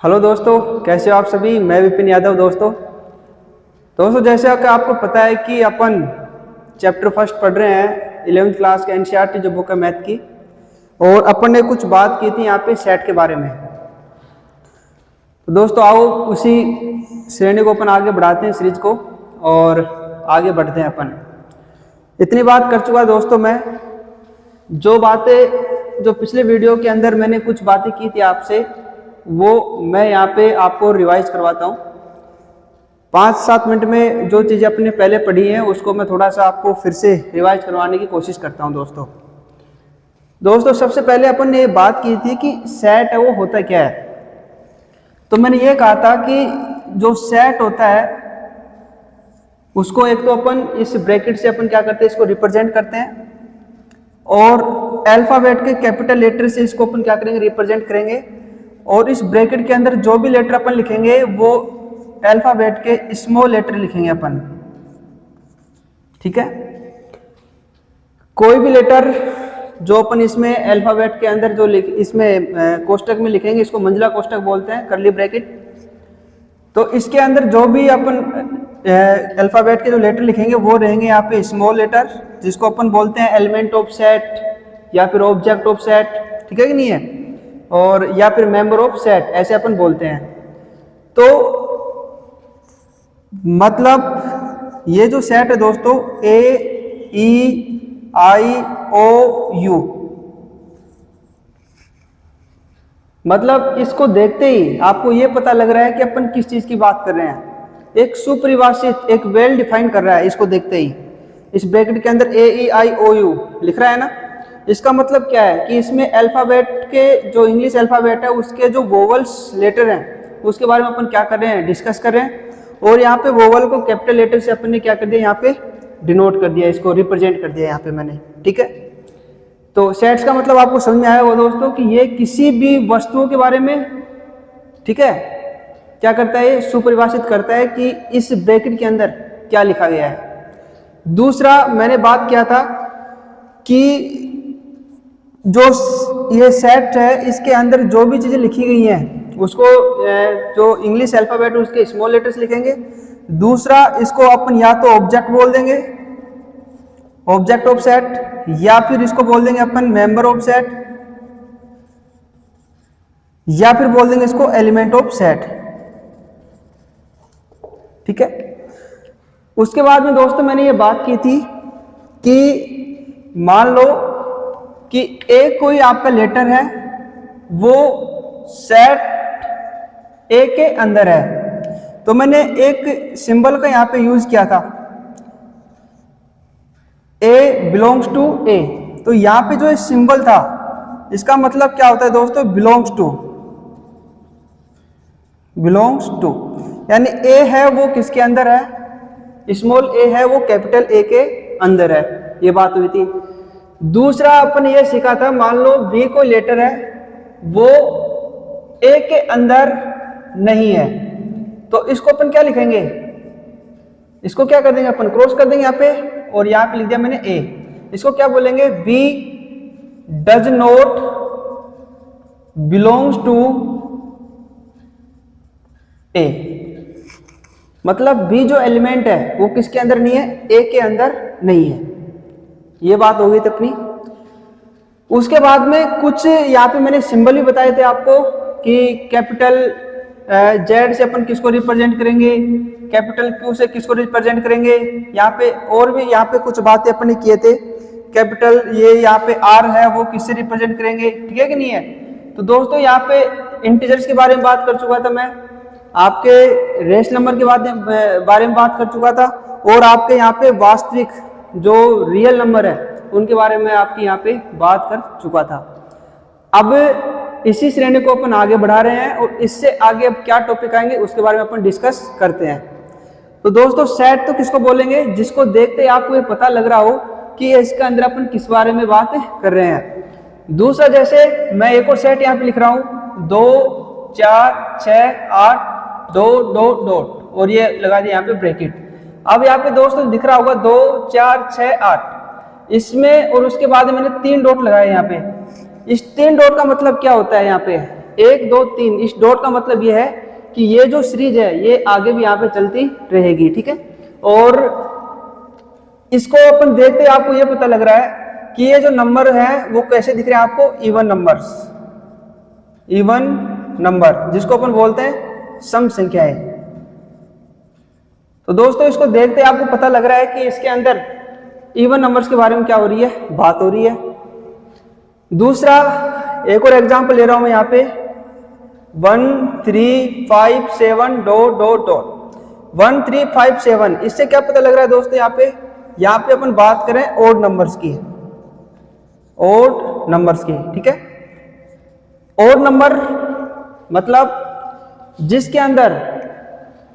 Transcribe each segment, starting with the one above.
Hello दोस्तों, कैसे हो आप सभी। मैं विपिन यादव। दोस्तों जैसे कि आपको पता है कि अपन चैप्टर फर्स्ट पढ़ रहे हैं 11वीं क्लास के एनसीईआरटी जो बुक है मैथ की, और अपन ने कुछ बात की थी यहाँ पे सेट के बारे में। तो दोस्तों आओ उसी श्रेणी को अपन आगे बढ़ाते हैं, सीरीज को, और आगे बढ़ते हैं अपन। इतनी बात कर चुका दोस्तों मैं, जो बातें जो पिछले वीडियो के अंदर मैंने कुछ बातें की थी आपसे, वो मैं यहाँ पे आपको रिवाइज करवाता हूँ। 5-7 मिनट में जो चीज़ें अपने पहले पढ़ी हैं उसको मैं थोड़ा सा आपको फिर से रिवाइज करवाने की कोशिश करता हूँ। दोस्तों सबसे पहले अपन ने ये बात की थी कि सेट है वो होता क्या है। तो मैंने ये कहा था कि जो सेट होता है उसको एक तो अपन इस ब्रैकेट से अपन क्या करते हैं, इसको रिप्रेजेंट करते हैं, और अल्फाबेट के कैपिटल लेटर से इसको अपन क्या करेंगे, रिप्रेजेंट करेंगे। और इस ब्रैकेट के अंदर जो भी लेटर अपन लिखेंगे वो अल्फाबेट के स्मॉल लेटर लिखेंगे अपन, ठीक है। कोई भी लेटर जो अपन इसमें अल्फाबेट के अंदर जो इसमें कोष्टक में लिखेंगे, इसको मंजिला कोष्टक बोलते हैं, करली ब्रैकेट। तो इसके अंदर जो भी अपन अल्फाबेट के जो लेटर लिखेंगे वो रहेंगे यहाँ पे स्मॉल लेटर, जिसको अपन बोलते हैं एलिमेंट ऑफ सेट या फिर ऑब्जेक्ट ऑफ सेट, ठीक है कि नहीं है, और या फिर मेंबर ऑफ सेट, ऐसे अपन बोलते हैं। तो मतलब ये जो सेट है दोस्तों, AEIOU, मतलब इसको देखते ही आपको ये पता लग रहा है कि अपन किस चीज की बात कर रहे हैं। एक सुपरिभाषित, एक वेल डिफाइन कर रहा है इसको देखते ही। इस ब्रैकेट के अंदर AEIOU लिख रहा है ना, इसका मतलब क्या है कि इसमें अल्फाबेट के जो इंग्लिश अल्फाबेट है उसके जो वोवल्स लेटर हैं उसके बारे में अपन क्या कर रहे हैं, डिस्कस कर रहे हैं। और यहाँ पे वोवल को कैपिटल लेटर से अपन ने क्या कर दिया, यहाँ पे डिनोट कर दिया, इसको रिप्रेजेंट कर दिया यहाँ पे मैंने, ठीक है। तो सेट्स का मतलब आपको समझ में आया होगा दोस्तों कि ये किसी भी वस्तुओं के बारे में, ठीक है, क्या करता है, ये सुपरिभाषित करता है कि इस ब्रैकेट के अंदर क्या लिखा गया है। दूसरा मैंने बात किया था कि जो ये सेट है इसके अंदर जो भी चीजें लिखी गई हैं उसको जो इंग्लिश अल्फाबेट है उसके स्मॉल लेटर्स लिखेंगे। दूसरा इसको अपन या तो ऑब्जेक्ट बोल देंगे, ऑब्जेक्ट ऑफ सेट, या फिर इसको बोल देंगे अपन मेंबर ऑफ सेट, या फिर बोल देंगे इसको एलिमेंट ऑफ सेट, ठीक है। उसके बाद में दोस्तों मैंने ये बात की थी कि मान लो कि एक कोई आपका लेटर है वो सेट ए के अंदर है, तो मैंने एक सिंबल का यहां पे यूज किया था, ए बिलोंग्स टू ए। तो यहां पे जो सिंबल था इसका मतलब क्या होता है दोस्तों, बिलोंग्स टू, यानी ए है वो किसके अंदर है, स्मॉल ए है वो कैपिटल ए के अंदर है, ये बात हुई थी। दूसरा अपन ये सीखा था, मान लो बी कोई लेटर है वो ए के अंदर नहीं है, तो इसको अपन क्या लिखेंगे, इसको क्या कर देंगे अपन, क्रॉस कर देंगे यहाँ पे, और यहाँ पे लिख दिया मैंने ए। इसको क्या बोलेंगे, B does not belongs to A, मतलब बी जो एलिमेंट है वो किसके अंदर नहीं है, ए के अंदर नहीं है। ये बात हो गई थी अपनी। उसके बाद में कुछ यहाँ पे मैंने सिंबल भी बताए थे आपको कि कैपिटल जेड से अपन किसको रिप्रेजेंट करेंगे, कैपिटल क्यू से किसको रिप्रेजेंट करेंगे, यहाँ पे और भी यहाँ पे कुछ बातें अपन ने किए थे। कैपिटल ये यहाँ पे आर है वो किससे रिप्रेजेंट करेंगे, ठीक है कि नहीं है। तो दोस्तों यहाँ पे इंटीजर्स के बारे में बात कर चुका था मैं, आपके रेश नंबर के बारे में बात कर चुका था, और आपके यहाँ पे वास्तविक जो रियल नंबर है उनके बारे में आपकी यहाँ पे बात कर चुका था। अब इसी श्रेणी को अपन आगे बढ़ा रहे हैं, और इससे आगे अब क्या टॉपिक आएंगे उसके बारे में अपन डिस्कस करते हैं। तो दोस्तों सेट तो किसको बोलेंगे, जिसको देखते ही आपको ये पता लग रहा हो कि इसके अंदर अपन किस बारे में बात कर रहे हैं। दूसरा, जैसे मैं एक और सेट यहाँ पे लिख रहा हूँ, 2 4 6 8 2 डॉट डॉट, और ये लगा दिया यहाँ पे ब्रैकेट। अब यहाँ पे दोस्तों दिख रहा होगा 2 4 6 8, इसमें और उसके बाद मैंने 3 डॉट लगाए यहाँ पे। इस 3 डॉट का मतलब क्या होता है, यहाँ पे 1 2 3, इस डॉट का मतलब ये है कि ये जो सीरीज है ये आगे भी यहाँ पे चलती रहेगी, ठीक है। और इसको अपन देखते हैं आपको ये पता लग रहा है कि ये जो नंबर है वो कैसे दिख रहे हैं आपको, इवन नंबर्स, इवन नंबर जिसको अपन बोलते हैं सम संख्याएं। तो दोस्तों इसको देखते आपको पता लग रहा है कि इसके अंदर इवन नंबर्स के बारे में क्या हो रही है, बात हो रही है। दूसरा एक और एग्जांपल ले रहा हूं मैं यहाँ पे 1 3 5 7 डॉट डॉट डॉट 1 3 5 7, इससे क्या पता लग रहा है दोस्तों, यहाँ पे अपन बात करें ओड नंबर्स की, ओड नंबर्स की, ठीक है। ओड नंबर मतलब जिसके अंदर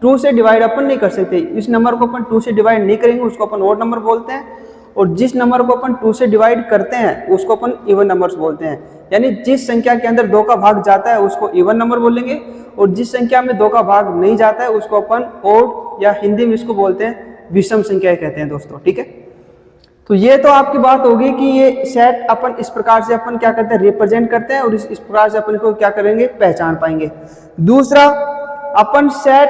2 से डिवाइड अपन नहीं कर सकते, इस नंबर को अपन 2 से डिवाइड नहीं करेंगे उसको अपन ओड नंबर बोलते हैं, और जिस नंबर को अपन 2 से डिवाइड करते हैं उसको अपन इवन नंबर्स बोलते हैं। यानी जिस संख्या के अंदर 2 का भाग जाता है उसको इवन नंबर बोलेंगे, और जिस संख्या में 2 का भाग नहीं जाता है उसको अपन ओड या हिंदी में इसको बोलते हैं विषम संख्या कहते हैं दोस्तों, ठीक है। तो ये तो आपकी बात होगी कि ये सेट अपन इस प्रकार से अपन क्या करते हैं, रिप्रेजेंट करते हैं, और इस प्रकार से अपन को क्या करेंगे, पहचान पाएंगे। दूसरा, अपन सेट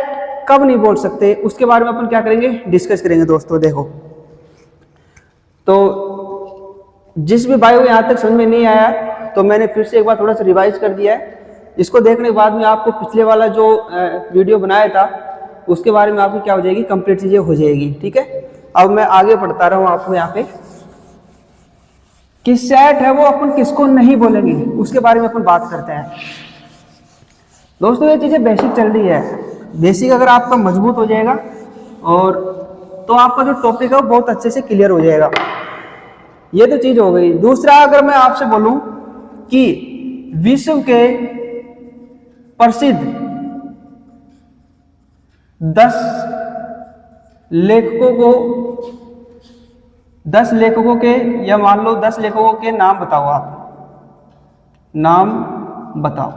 कब नहीं बोल सकते उसके बारे में अपन क्या करेंगे, डिस्कस करेंगे दोस्तों। देखो तो जिस भी भाई को यहाँ तक समझ में नहीं आया तो मैंने फिर से एक बार थोड़ा सा रिवाइज कर दिया है। इसको देखने के बाद में आपको पिछले वाला जो वीडियो बनाया था उसके बारे में आपकी क्या हो जाएगी, कंप्लीट चीजें हो जाएगी, ठीक है। अब मैं आगे बढ़ता रहा हूँ आपको यहाँ पे कि सेट है वो अपन किसको नहीं बोलेंगे उसके बारे में अपन बात करते हैं। दोस्तों ये चीजें बेसिक चल रही है, बेसिक अगर आपका मजबूत हो जाएगा और तो आपका जो टॉपिक है वो बहुत अच्छे से क्लियर हो जाएगा। ये तो चीज हो गई। दूसरा, अगर मैं आपसे बोलूं कि विश्व के प्रसिद्ध 10 लेखकों के या मान लो 10 लेखकों के नाम बताओ, आप नाम बताओ।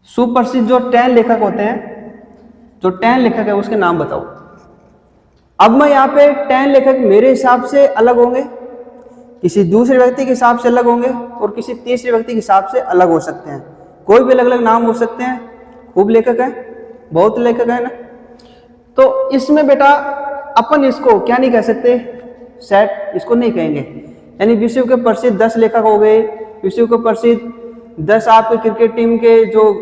सुप्रसिद्ध जो 10 लेखक होते हैं, जो 10 लेखक है उसके नाम बताओ। अब मैं यहाँ पे 10 लेखक मेरे हिसाब से अलग होंगे, किसी दूसरे व्यक्ति के हिसाब से अलग होंगे, और किसी तीसरे व्यक्ति के हिसाब से अलग हो सकते हैं। कोई भी अलग अलग नाम हो सकते हैं। खूब लेखक है, बहुत लेखक है ना। तो इसमें बेटा अपन इसको क्या नहीं कह सकते, सेट इसको नहीं कहेंगे। यानी विश्व के प्रसिद्ध 10 लेखक हो गए, विश्व के प्रसिद्ध 10 आपके क्रिकेट टीम के जो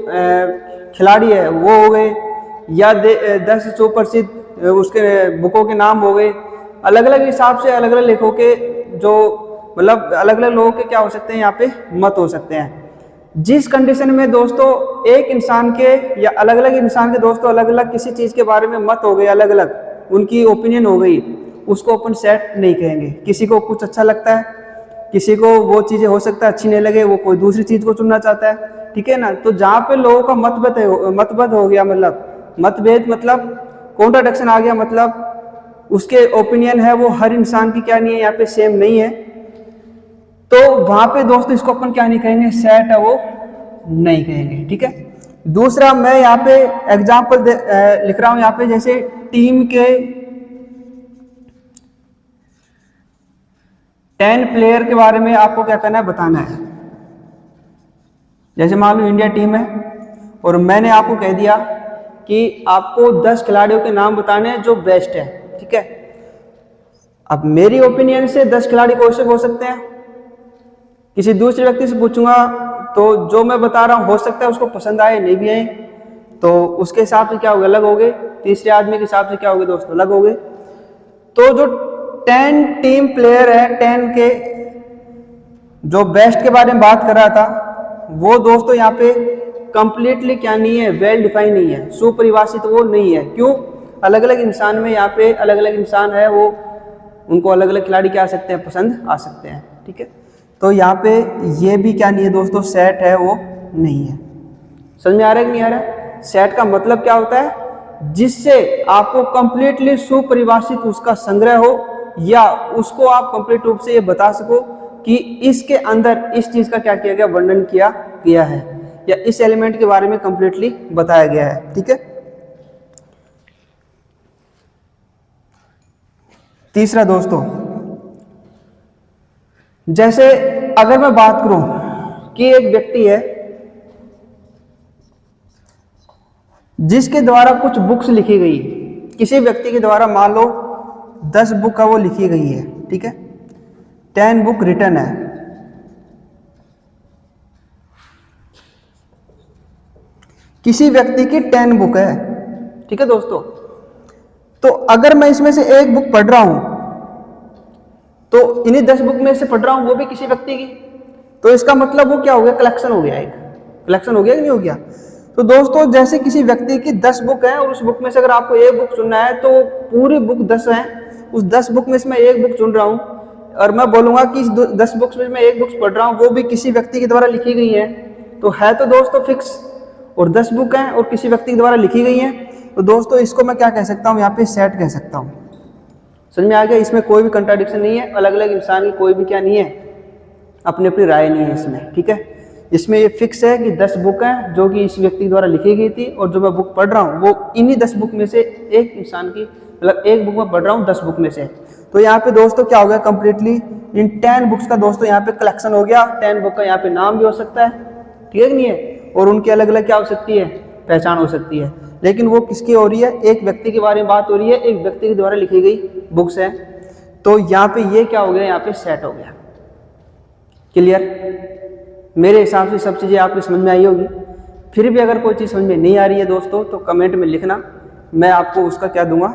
खिलाड़ी है वो हो गए, या 10 सुप्रसिद्ध उसके बुकों के नाम हो गए। अलग अलग हिसाब से अलग अलग लेखकों के जो मतलब अलग अलग लोगों के क्या हो सकते हैं, यहाँ पे मत हो सकते हैं। जिस कंडीशन में दोस्तों एक इंसान के या अलग अलग इंसान के दोस्तों अलग अलग किसी चीज के बारे में मत हो गए, अलग अलग उनकी ओपिनियन हो गई, उसको अपन सेट नहीं कहेंगे। किसी को कुछ अच्छा लगता है, किसी को वो चीजें हो सकता है अच्छी नहीं लगे, वो कोई दूसरी चीज को चुनना चाहता है, ठीक है ना। तो जहाँ पे लोगों का मतभेद हो गया, मतलब मतभेद मतलब कॉन्ट्राडिक्शन आ गया, मतलब उसके ओपिनियन है वो हर इंसान की क्या नहीं है, यहाँ पे सेम नहीं है, तो वहां पे दोस्तों इसको अपन क्या नहीं कहेंगे, सेट है वो नहीं कहेंगे, ठीक है। दूसरा, मैं यहाँ पे एग्जाम्पल लिख रहा हूं यहाँ पे, जैसे टीम के 10 प्लेयर के बारे में आपको क्या करना है, बताना है। जैसे मान लो इंडिया टीम है और मैंने आपको कह दिया कि आपको 10 खिलाड़ियों के नाम बताने हैं जो बेस्ट है, ठीक है। अब मेरी ओपिनियन से 10 खिलाड़ी कौन से हो सकते हैं, किसी दूसरे व्यक्ति से पूछूंगा तो जो मैं बता रहा हूं हो सकता है उसको पसंद आए नहीं भी आए, तो उसके हिसाब से क्या हो गए, अलग हो गए। तीसरे आदमी के हिसाब से क्या हो गए दोस्तों, अलग हो गए। तो जो 10 टीम प्लेयर है, 10 के जो बेस्ट के बारे में बात कर रहा था, वो दोस्तों यहाँ पे कंप्लीटली क्या नहीं है, वेल डिफाइन नहीं है, सुपरिभाषित वो नहीं है। क्यों, अलग अलग इंसान में यहाँ पे अलग अलग इंसान है, वो उनको अलग अलग खिलाड़ी क्या आ सकते हैं, पसंद आ सकते हैं, ठीक है। तो यहाँ पे ये भी क्या नहीं है दोस्तों, सेट है वो नहीं है। समझ में आ रहा है कि नहीं आ रहा है? सेट का मतलब क्या होता है, जिससे आपको कंप्लीटली सुपरिभाषित उसका संग्रह हो, या उसको आप कंप्लीट रूप से ये बता सको कि इसके अंदर इस चीज का क्या किया गया, वर्णन किया गया है, या इस एलिमेंट के बारे में कंप्लीटली बताया गया है, ठीक है। तीसरा दोस्तों, जैसे अगर मैं बात करूं कि एक व्यक्ति है जिसके द्वारा कुछ बुक्स लिखी गई, किसी व्यक्ति के द्वारा मान लो 10 बुक है वो लिखी गई है, ठीक है, 10 बुक रिटन है। किसी व्यक्ति की 10 बुक है, ठीक है दोस्तों। तो अगर मैं इसमें से एक बुक पढ़ रहा हूं तो इन्हीं 10 बुक में से पढ़ रहा हूं वो भी किसी व्यक्ति की, तो इसका मतलब वो क्या हो गया, कलेक्शन हो गया, एक कलेक्शन हो गया कि नहीं हो गया। तो दोस्तों जैसे किसी व्यक्ति की 10 बुक है और उस बुक में से अगर आपको एक बुक चुनना है तो पूरी बुक 10 है, उस 10 बुक में से मैं एक बुक चुन रहा हूं और मैं बोलूंगा कि इस 10 बुक्स में मैं एक बुक्स पढ़ रहा हूं वो भी किसी व्यक्ति के द्वारा लिखी गई है, तो है तो दोस्तों फिक्स, और 10 बुक हैं और किसी व्यक्ति के द्वारा लिखी गई हैं, तो दोस्तों इसको मैं क्या कह सकता हूँ, यहाँ पे सेट कह सकता हूँ। समझ में आ गया, इसमें कोई भी कंट्राडिक्शन नहीं है, अलग अलग इंसान की कोई भी क्या नहीं है, अपनी अपनी राय नहीं है इसमें, ठीक है। इसमें ये फिक्स है कि 10 बुक हैं जो कि इस व्यक्ति द्वारा लिखी गई थी और जो मैं बुक पढ़ रहा हूँ वो इन्हीं 10 बुक में से एक इंसान की, मतलब एक बुक में पढ़ रहा हूँ 10 बुक में से। तो यहाँ पे दोस्तों क्या हो गया, कंप्लीटली इन 10 बुक्स का दोस्तों यहाँ पे कलेक्शन हो गया। 10 बुक का यहाँ पे नाम भी हो सकता है, ठीक है नहीं है, और उनकी अलग अलग क्या हो सकती है, पहचान हो सकती है, लेकिन वो किसकी हो रही है, एक व्यक्ति के बारे में बात हो रही है, एक व्यक्ति के द्वारा लिखी गई बुक्स है। तो यहाँ पे ये क्या हो गया, यहाँ पे सेट हो गया। क्लियर, मेरे हिसाब से सब चीज़ें आपको समझ में आई होगी। फिर भी अगर कोई चीज़ समझ में नहीं आ रही है दोस्तों तो कमेंट में लिखना, मैं आपको उसका क्या दूंगा,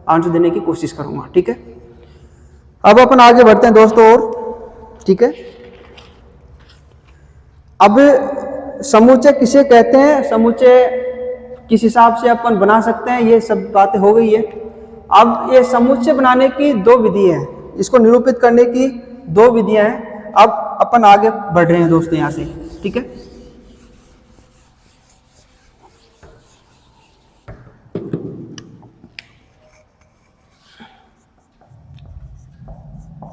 आंसर देने की कोशिश करूंगा, ठीक है। अब अपन आगे बढ़ते हैं दोस्तों और, ठीक है। अब समुच्चय किसे कहते हैं, समुच्चय किस हिसाब से अपन बना सकते हैं, ये सब बातें हो गई है। अब ये समुच्चय बनाने की 2 विधि है, इसको निरूपित करने की 2 विधियां हैं। अब अपन आगे बढ़ रहे हैं दोस्तों यहां से, ठीक है।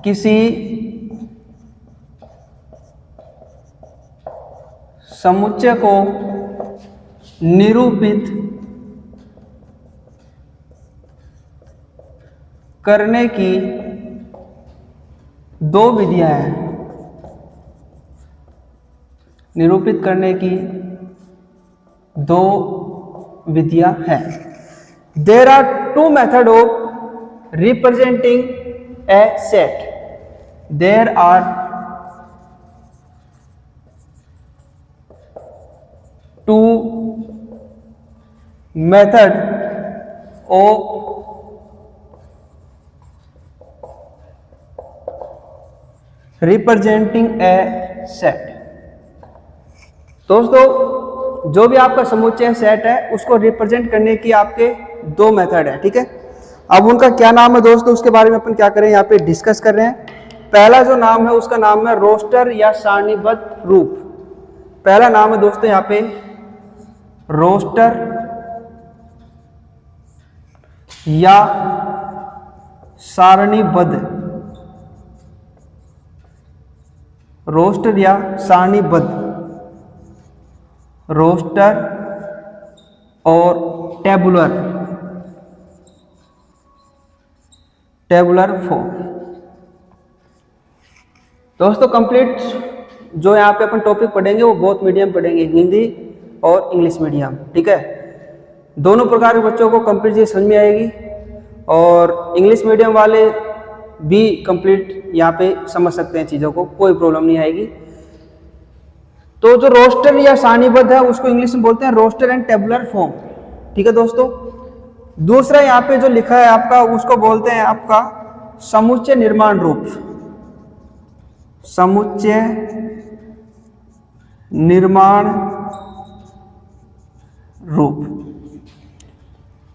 किसी समुच्चय को निरूपित करने की 2 विधियां हैं, निरूपित करने की 2 विधियां हैं। There are 2 method of representing a set. There are 2 method of representing a set. दोस्तों जो भी आपका समुच्चय सेट है उसको रिप्रेजेंट करने की आपके 2 मेथड है, ठीक है। अब उनका क्या नाम है दोस्तों, उसके बारे में अपन क्या करें, यहाँ पे डिस्कस कर रहे हैं। पहला जो नाम है उसका नाम है रोस्टर या सारणीबद्ध रूप। पहला नाम है दोस्तों यहाँ पे रोस्टर या सारणीबद्ध, रोस्टर या सारणीबद्ध, रोस्टर और टेबुलर, टेबुलर फॉर्म। दोस्तों कंप्लीट जो यहाँ पे अपन टॉपिक पढ़ेंगे वो बहुत मीडियम पढ़ेंगे, हिंदी और इंग्लिश मीडियम, ठीक है। दोनों प्रकार के बच्चों को कंप्लीट ये समझ में आएगी और इंग्लिश मीडियम वाले भी कंप्लीट यहाँ पे समझ सकते हैं चीज़ों को, कोई प्रॉब्लम नहीं आएगी। तो जो रोस्टर या सारणीबद्ध है उसको इंग्लिश में बोलते हैं रोस्टर एंड टेबुलर फॉर्म, ठीक है दोस्तों। दूसरा यहाँ पे जो लिखा है आपका उसको बोलते हैं आपका समुच्चय निर्माण रूप, समुच्चय निर्माण रूप,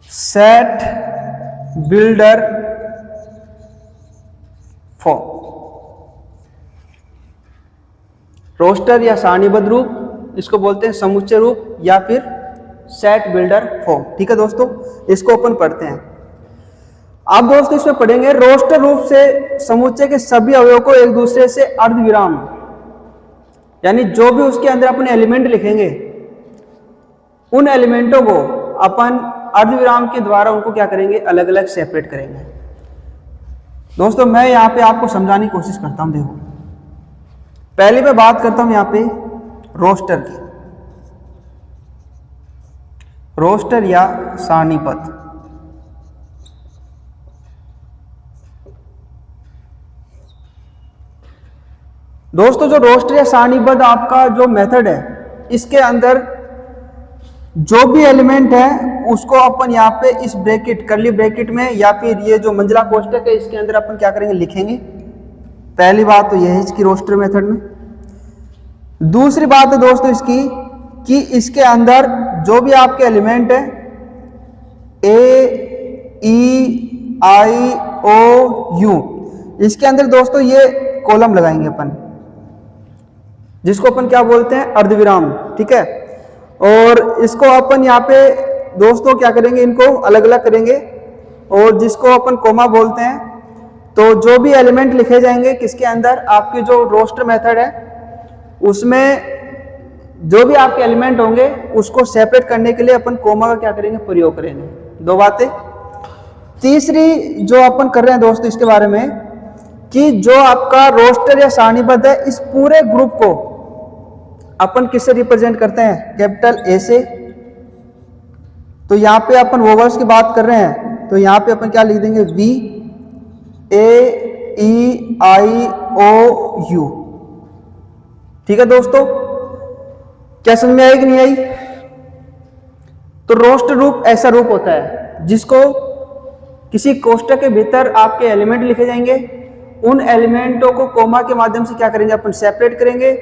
सेट बिल्डर फॉर्म। रोस्टर या सारणीबद्ध रूप, इसको बोलते हैं समुच्चय रूप या फिर सेट बिल्डर फॉर्म, ठीक है दोस्तों। इसको अपन पढ़ते हैं। अब दोस्तों इसमें पढ़ेंगे रोस्टर रूप से समुच्चय के सभी अवयवों को एक दूसरे से अर्धविराम, यानी जो भी उसके अंदर अपने एलिमेंट लिखेंगे उन एलिमेंटों को अपन अर्धविराम के द्वारा उनको क्या करेंगे, अलग अलग सेपरेट करेंगे। दोस्तों मैं यहाँ पे आपको समझाने की कोशिश करता हूँ। देखो पहले मैं बात करता हूँ यहाँ पे रोस्टर की। रोस्टर या सारणीबद्ध। दोस्तों जो रोस्टर या सारणीबद्ध आपका जो मेथड है, इसके अंदर जो भी एलिमेंट है उसको अपन यहाँ पे इस ब्रैकेट, कर्ली ब्रैकेट में या फिर ये जो मंझला कोष्ठक है इसके अंदर अपन क्या करेंगे, लिखेंगे। पहली बात तो यह है इसकी रोस्टर मेथड में। दूसरी बात है दोस्तों इसकी कि इसके अंदर जो भी आपके एलिमेंट है ए, ई, आई, ओ, यू, इसके अंदर दोस्तों ये कॉलम लगाएंगे अपन, जिसको अपन क्या बोलते हैं, अर्धविराम, ठीक है। और इसको अपन यहाँ पे दोस्तों क्या करेंगे, इनको अलग अलग करेंगे और जिसको अपन कोमा बोलते हैं। तो जो भी एलिमेंट लिखे जाएंगे किसके अंदर, आपके जो रोस्टर मेथड है उसमें जो भी आपके एलिमेंट होंगे उसको सेपरेट करने के लिए अपन कोमा का क्या करेंगे, प्रयोग करेंगे। दो बातें। तीसरी जो अपन कर रहे हैं दोस्तों इसके बारे में कि जो आपका रोस्टर या सारणीबद्ध है, इस पूरे ग्रुप को अपन किससे रिप्रेजेंट करते हैं, कैपिटल ए से। तो यहाँ पे अपन वोवेल्स की बात कर रहे हैं तो यहाँ पे अपन क्या लिख देंगे, we, A, E, I, O, you, ठीक है दोस्तों। क्या समझ में आई कि नहीं आई? तो रोस्टर रूप ऐसा रूप होता है जिसको किसी कोष्ठक के भीतर आपके एलिमेंट लिखे जाएंगे, उन एलिमेंटों को कोमा के माध्यम से क्या करेंगे, अपन सेपरेट करेंगे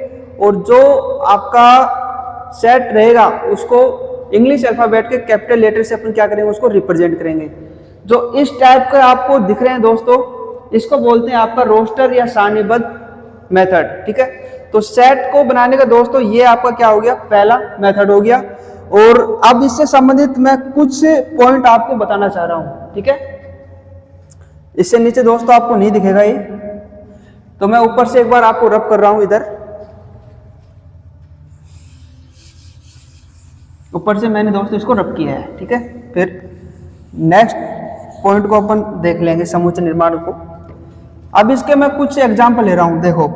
और जो आपका सेट रहेगा उसको इंग्लिश अल्फाबेट के कैपिटल लेटर से अपन क्या करेंगे, उसको रिप्रेजेंट करेंगे। जो इस टाइप के आपको दिख रहे हैं दोस्तों, इसको बोलते हैं आपका रोस्टर या सारणीबद्ध मेथड, ठीक है। तो सेट को बनाने का दोस्तों ये आपका क्या हो गया, पहला मेथड हो गया। और अब इससे संबंधित मैं कुछ पॉइंट आपको बताना चाह रहा हूं, ठीक है। इससे नीचे दोस्तों आपको नहीं दिखेगा ये, तो मैं ऊपर से एक बार आपको रब कर रहा हूं, इधर ऊपर से मैंने दोस्तों इसको रब किया है, ठीक है। फिर नेक्स्ट पॉइंट को अपन देख लेंगे, समूचे निर्माण को। अब इसके मैं कुछ एग्जाम्पल ले रहा हूं, देखो।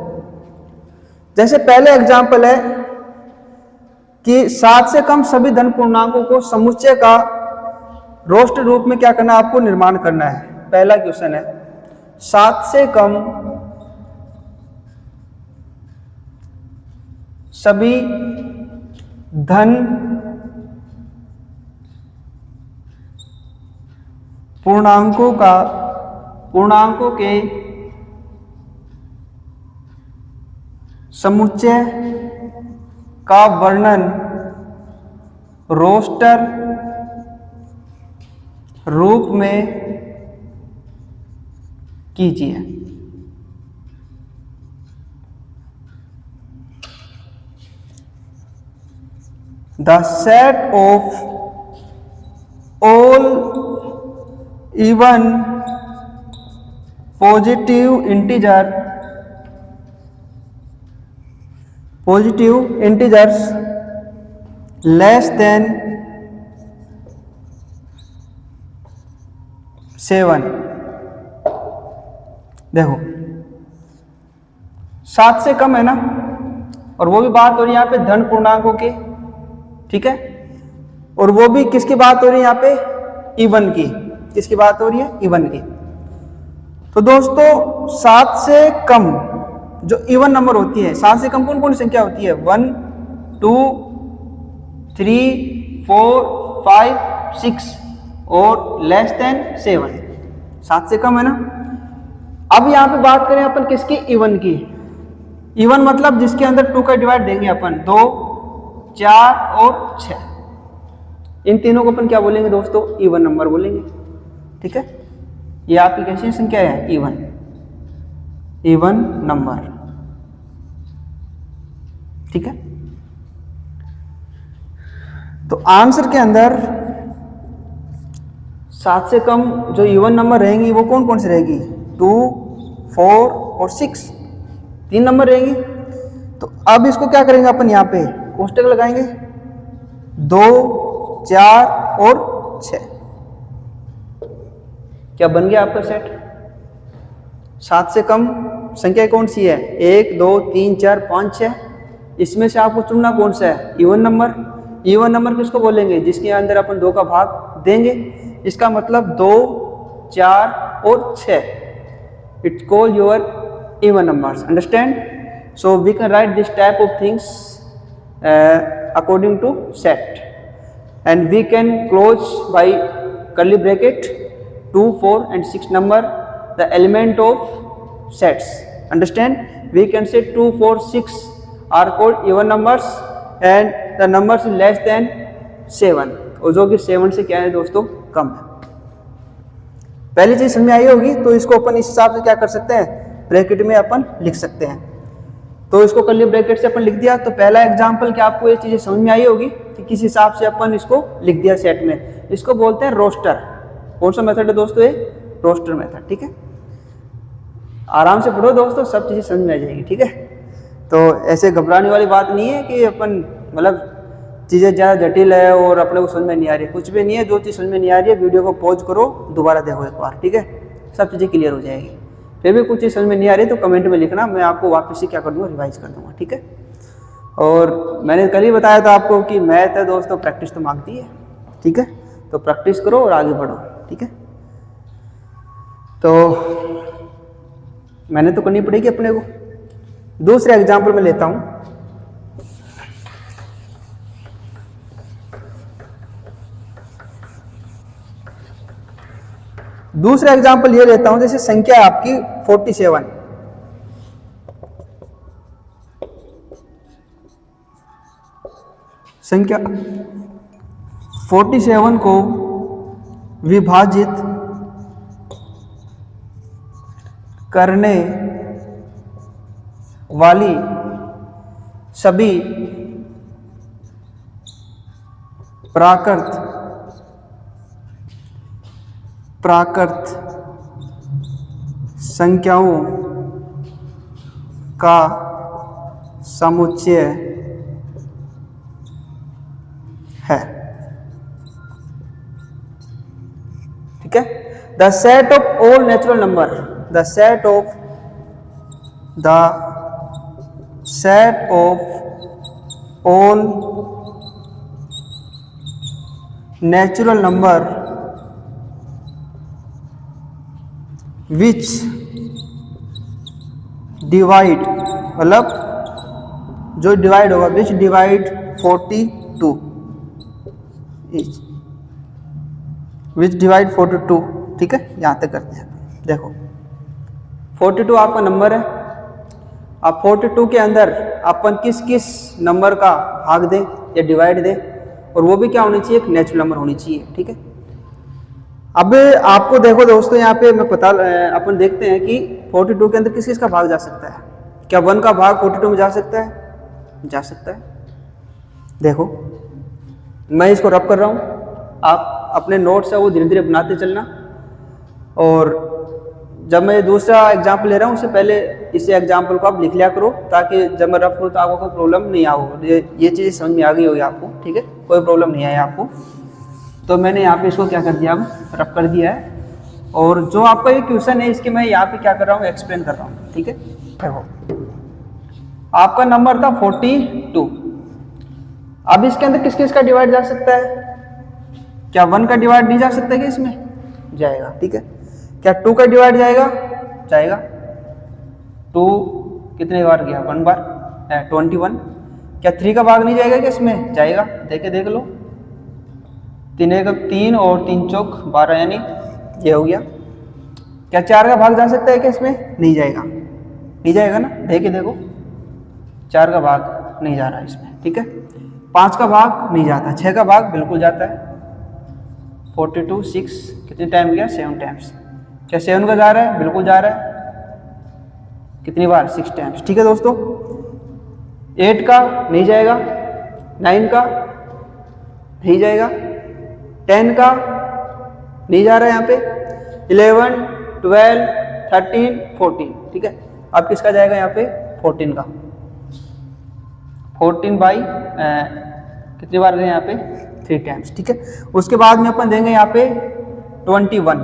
जैसे पहले एग्जाम्पल है कि 7 से कम सभी धन पूर्णांकों को समुच्चय का रोस्टर रूप में क्या करना, आपको निर्माण करना है। पहला क्वेश्चन है 7 से कम सभी धन पूर्णांकों के समुच्चय का वर्णन रोस्टर रूप में कीजिए। The set of all even positive integers less than 7। देखो 7 से कम है ना, और वो भी बात हो रही है यहाँ पे धन पूर्णांकों की, ठीक है। और वो भी किसकी बात हो रही है यहाँ पे, इवन की। किसकी बात हो रही है, इवन की। तो दोस्तों 7 से कम जो इवन नंबर होती है, 7 से कम कौन कौन सी संख्या होती है, 1, 2, 3, 4, 5, 6 और लेस देन 7। 7 से कम है ना। अब यहाँ पे बात करें अपन किसकी, इवन की। इवन मतलब जिसके अंदर 2 का डिवाइड देंगे अपन, 2, 4 और 6। इन तीनों को अपन क्या बोलेंगे दोस्तों, इवन नंबर बोलेंगे, ठीक है। ये आपकी कैसी संख्या है, इवन नंबर, ठीक है। तो आंसर के अंदर 7 से कम जो इवन नंबर रहेंगी वो कौन कौन सी रहेगी, 2, 4 और 6, 3 नंबर रहेंगी। तो अब इसको क्या करेंगे अपन, यहाँ पे कोष्टक लगाएंगे, 2, 4 और 6। क्या बन गया आपका सेट। 7 से कम संख्या कौन सी है, 1, 2, 3, 4, 5, 6। इसमें से आपको चुनना कौन सा है, इवन नंबर। इवन नंबर किसको बोलेंगे? जिसके अंदर अपन 2 का भाग देंगे। इसका मतलब 2, 4 और 6, it's called your even numbers. Understand? So we can write this type of things according to set and we can close by curly bracket 2, 4 and 6 number the element of sets. Understand? We can say 2, 4, 6 are called even numbers and the numbers is less than 7 और जो कि 7 से क्या है दोस्तों? कम है। पहली चीज समझ में आई होगी, तो इसको अपन इस हिसाब से क्या कर सकते हैं? ब्रैकेट में अपन लिख सकते हैं। तो इसको कर्ली ब्रैकेट से अपन लिख दिया। तो पहला एग्जांपल क्या आपको ये चीजें समझ में आई होगी कि किस हिसाब से अपन इसको लिख दिया सेट में। इसको बोलते हैं रोस्टर। कौन सा मेथड है दोस्तों? ये रोस्टर मेथड। ठीक है, आराम से पढ़ो दोस्तों, सब चीजें समझ में आ जाएगी। ठीक है, तो ऐसे घबराने वाली बात नहीं है कि अपन मतलब चीज़ें ज़्यादा जटिल है और अपने को समझ में नहीं आ रही है, कुछ भी नहीं है। जो चीज़ समझ में नहीं आ रही है वीडियो को पॉज करो, दोबारा देखो एक बार। ठीक है, सब चीज़ें क्लियर हो जाएगी। फिर भी कुछ चीज़ समझ में नहीं आ रही तो कमेंट में लिखना, मैं आपको वापस से क्या कर दूँगा? रिवाइज कर दूँगा। ठीक है, और मैंने कल ही बताया था आपको कि मैथ है दोस्तों, प्रैक्टिस तो मांगती है। ठीक है, तो प्रैक्टिस करो और आगे बढ़ो। ठीक है, तो मैंने तो करनी पड़ेगी अपने को। दूसरे एग्जाम्पल में लेता हूँ। दूसरा एग्जाम्पल ये लेता हूं, जैसे संख्या है आपकी 47। संख्या 47 को विभाजित करने वाली सभी प्राकृत संख्याओं का समुच्चय है। ठीक है, the set of all natural number, the set of all natural number which divide, मतलब जो डिवाइड होगा, which divide 42, which divide 42। ठीक है, यहां तक करते हैं। देखो 42 आपका नंबर है। अब 42 के अंदर अपन किस किस नंबर का भाग दें या डिवाइड दें, और वो भी क्या होनी चाहिए? एक नेचुरल नंबर होनी चाहिए। ठीक है, अब आपको देखो दोस्तों, यहाँ पे मैं अपन देखते हैं कि 42 के अंदर किस किस का भाग जा सकता है। क्या 1 का भाग 42 में जा सकता है? जा सकता है। देखो मैं इसको रब कर रहा हूँ, आप अपने नोट्स है वो धीरे धीरे बनाते चलना। और जब मैं दूसरा एग्जाम्पल ले रहा हूँ उससे पहले इस एग्जाम्पल को आप लिख लिया करो, ताकि जब मैं रब करूँ तो आपको कोई प्रॉब्लम नहीं आओ। ये चीज़ समझ में आ गई होगी आपको। ठीक है, कोई प्रॉब्लम नहीं आए आपको। तो मैंने यहाँ पे इसको क्या कर दिया? अब रब कर दिया है। और जो आपका ये क्वेश्चन है इसके मैं यहाँ पे क्या कर रहा हूँ? एक्सप्लेन कर रहा हूँ। ठीक है, देखो आपका नंबर था 42। अब इसके अंदर किस किस का डिवाइड जा सकता है? क्या 1 का डिवाइड नहीं जा सकता? कि इसमें जाएगा। ठीक है, क्या 2 का डिवाइड जाएगा? जाएगा। 2 कितने बार गया? 1 बार, 21। क्या 3 का भाग नहीं जाएगा? कि इसमें जाएगा। देख लो, 3 और 3 चौक 12, यानी ये हो गया। क्या 4 का भाग जा सकता है? कि इसमें नहीं जाएगा। नहीं जाएगा ना, देखो 4 का भाग नहीं जा रहा है इसमें। ठीक है, 5 का भाग नहीं जाता, 6 का भाग बिल्कुल जाता है। 42, 6 कितने टाइम गया? 7 टाइम्स। क्या 7 का जा रहा है? बिल्कुल जा रहा है। कितनी बार? 6 टाइम्स। ठीक है दोस्तों, 8 का नहीं जाएगा, 9 का नहीं जाएगा, 10 का नहीं जा रहा है यहाँ पे, 11, 12, 13, 14। ठीक है, अब किसका जाएगा यहाँ पे? 14 का। 14 बाई कितनी बार गए यहाँ पे? 3 टाइम्स। ठीक है, उसके बाद में अपन देंगे यहाँ पे 21।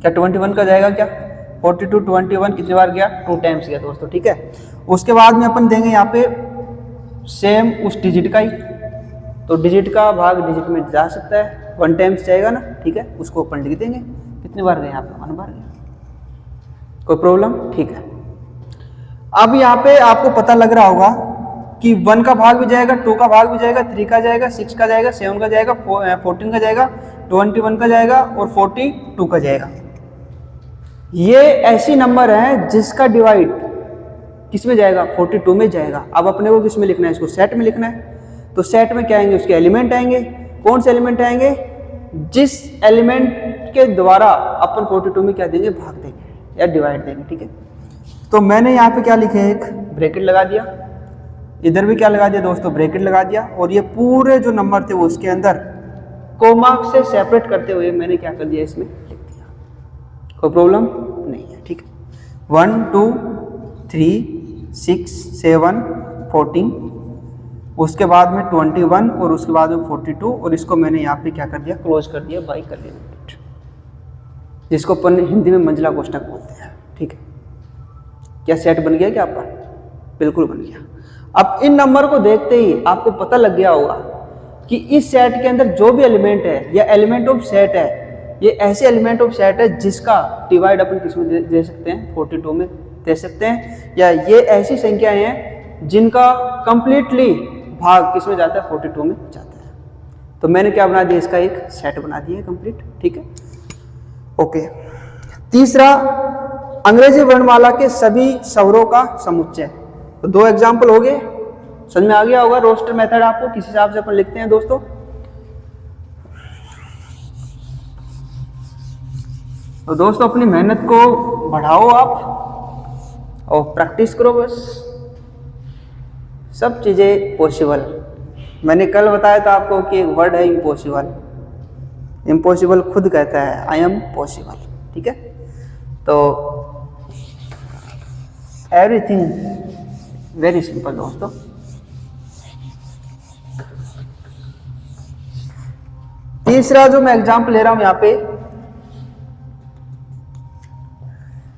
क्या 21 का जाएगा? क्या 42, 21 कितनी बार गया? 2 टाइम्स गया दोस्तों। ठीक है, उसके बाद में अपन देंगे यहाँ पे सेम उस डिजिट का ही, तो डिजिट का भाग डिजिट में जा सकता है, 1 टाइम्स जाएगा ना, ठीक है, उसको अपन लिख देंगे। कितने बार गए यहाँ पे? 1 बार गए। कोई प्रॉब्लम? ठीक है। अब यहाँ पे आपको पता लग रहा होगा कि 1 का भाग भी जाएगा, 2 का भाग भी जाएगा, 3 का जाएगा, 6 का जाएगा, 7 का जाएगा, 14 का जाएगा, 21 का जाएगा और 42 का जाएगा। ये ऐसी नंबर है जिसका डिवाइड किस में जाएगा? 42 में जाएगा। अब अपने को किस में लिखना है? इसको सेट में लिखना है। तो सेट में क्या आएंगे? उसके एलिमेंट आएंगे। कौन से एलिमेंट आएंगे? जिस एलिमेंट के द्वारा अपन 42 में क्या देंगे? भाग देंगे या डिवाइड देंगे, ठीक है। तो मैंने यहाँ पे क्या लिखे है? एक ब्रैकेट लगा दिया, इधर भी क्या लगा दिया दोस्तों? ब्रैकेट लगा दिया। और ये पूरे जो नंबर थे वो उसके अंदर कोमा से सेपरेट करते हुए मैंने क्या कर दिया? इसमें लिख दिया। कोई प्रॉब्लम नहीं है, ठीक है। 1 2 3 6 7 14, उसके बाद में 21 और उसके बाद में 42, और इसको मैंने यहाँ पे क्या कर दिया? क्लोज कर दिया बाई कर दिया, जिसको अपन हिंदी में मंजिला कोष्ठक बोलते हैं, ठीक है। क्या सेट बन गया क्या आपका? बिल्कुल बन गया। अब इन नंबर को देखते ही आपको पता लग गया होगा कि इस सेट के अंदर जो भी एलिमेंट है या एलिमेंट ऑफ सेट है, ये ऐसे एलिमेंट ऑफ सेट है जिसका डिवाइड अपन किस में दे सकते हैं? 42 में दे सकते हैं। या ये ऐसी संख्याएं हैं जिनका कंप्लीटली भाग किस में जाता है? 42 में जाता है। तो मैंने क्या बना दिया? इसका एक सेट बना दिया है कंप्लीट, ठीक है, ओके। तीसरा, अंग्रेजी वर्णमाला के सभी स्वरों का समुच्चय। तो 2 एग्जाम्पल हो गए, समझ में आ गया होगा रोस्टर मेथड आपको किस हिसाब से अपन लिखते हैं दोस्तों। तो दोस्तों अपनी मेहनत को बढ़ाओ आप और प्रैक्टिस करो, बस सब चीजें पॉसिबल। मैंने कल बताया था आपको कि एक वर्ड है इम्पॉसिबल। इम्पॉसिबल खुद कहता है आई एम पॉसिबल, ठीक है। तो एवरीथिंग वेरी सिंपल दोस्तों। तीसरा जो मैं एग्जाम्पल ले रहा हूं यहां पे,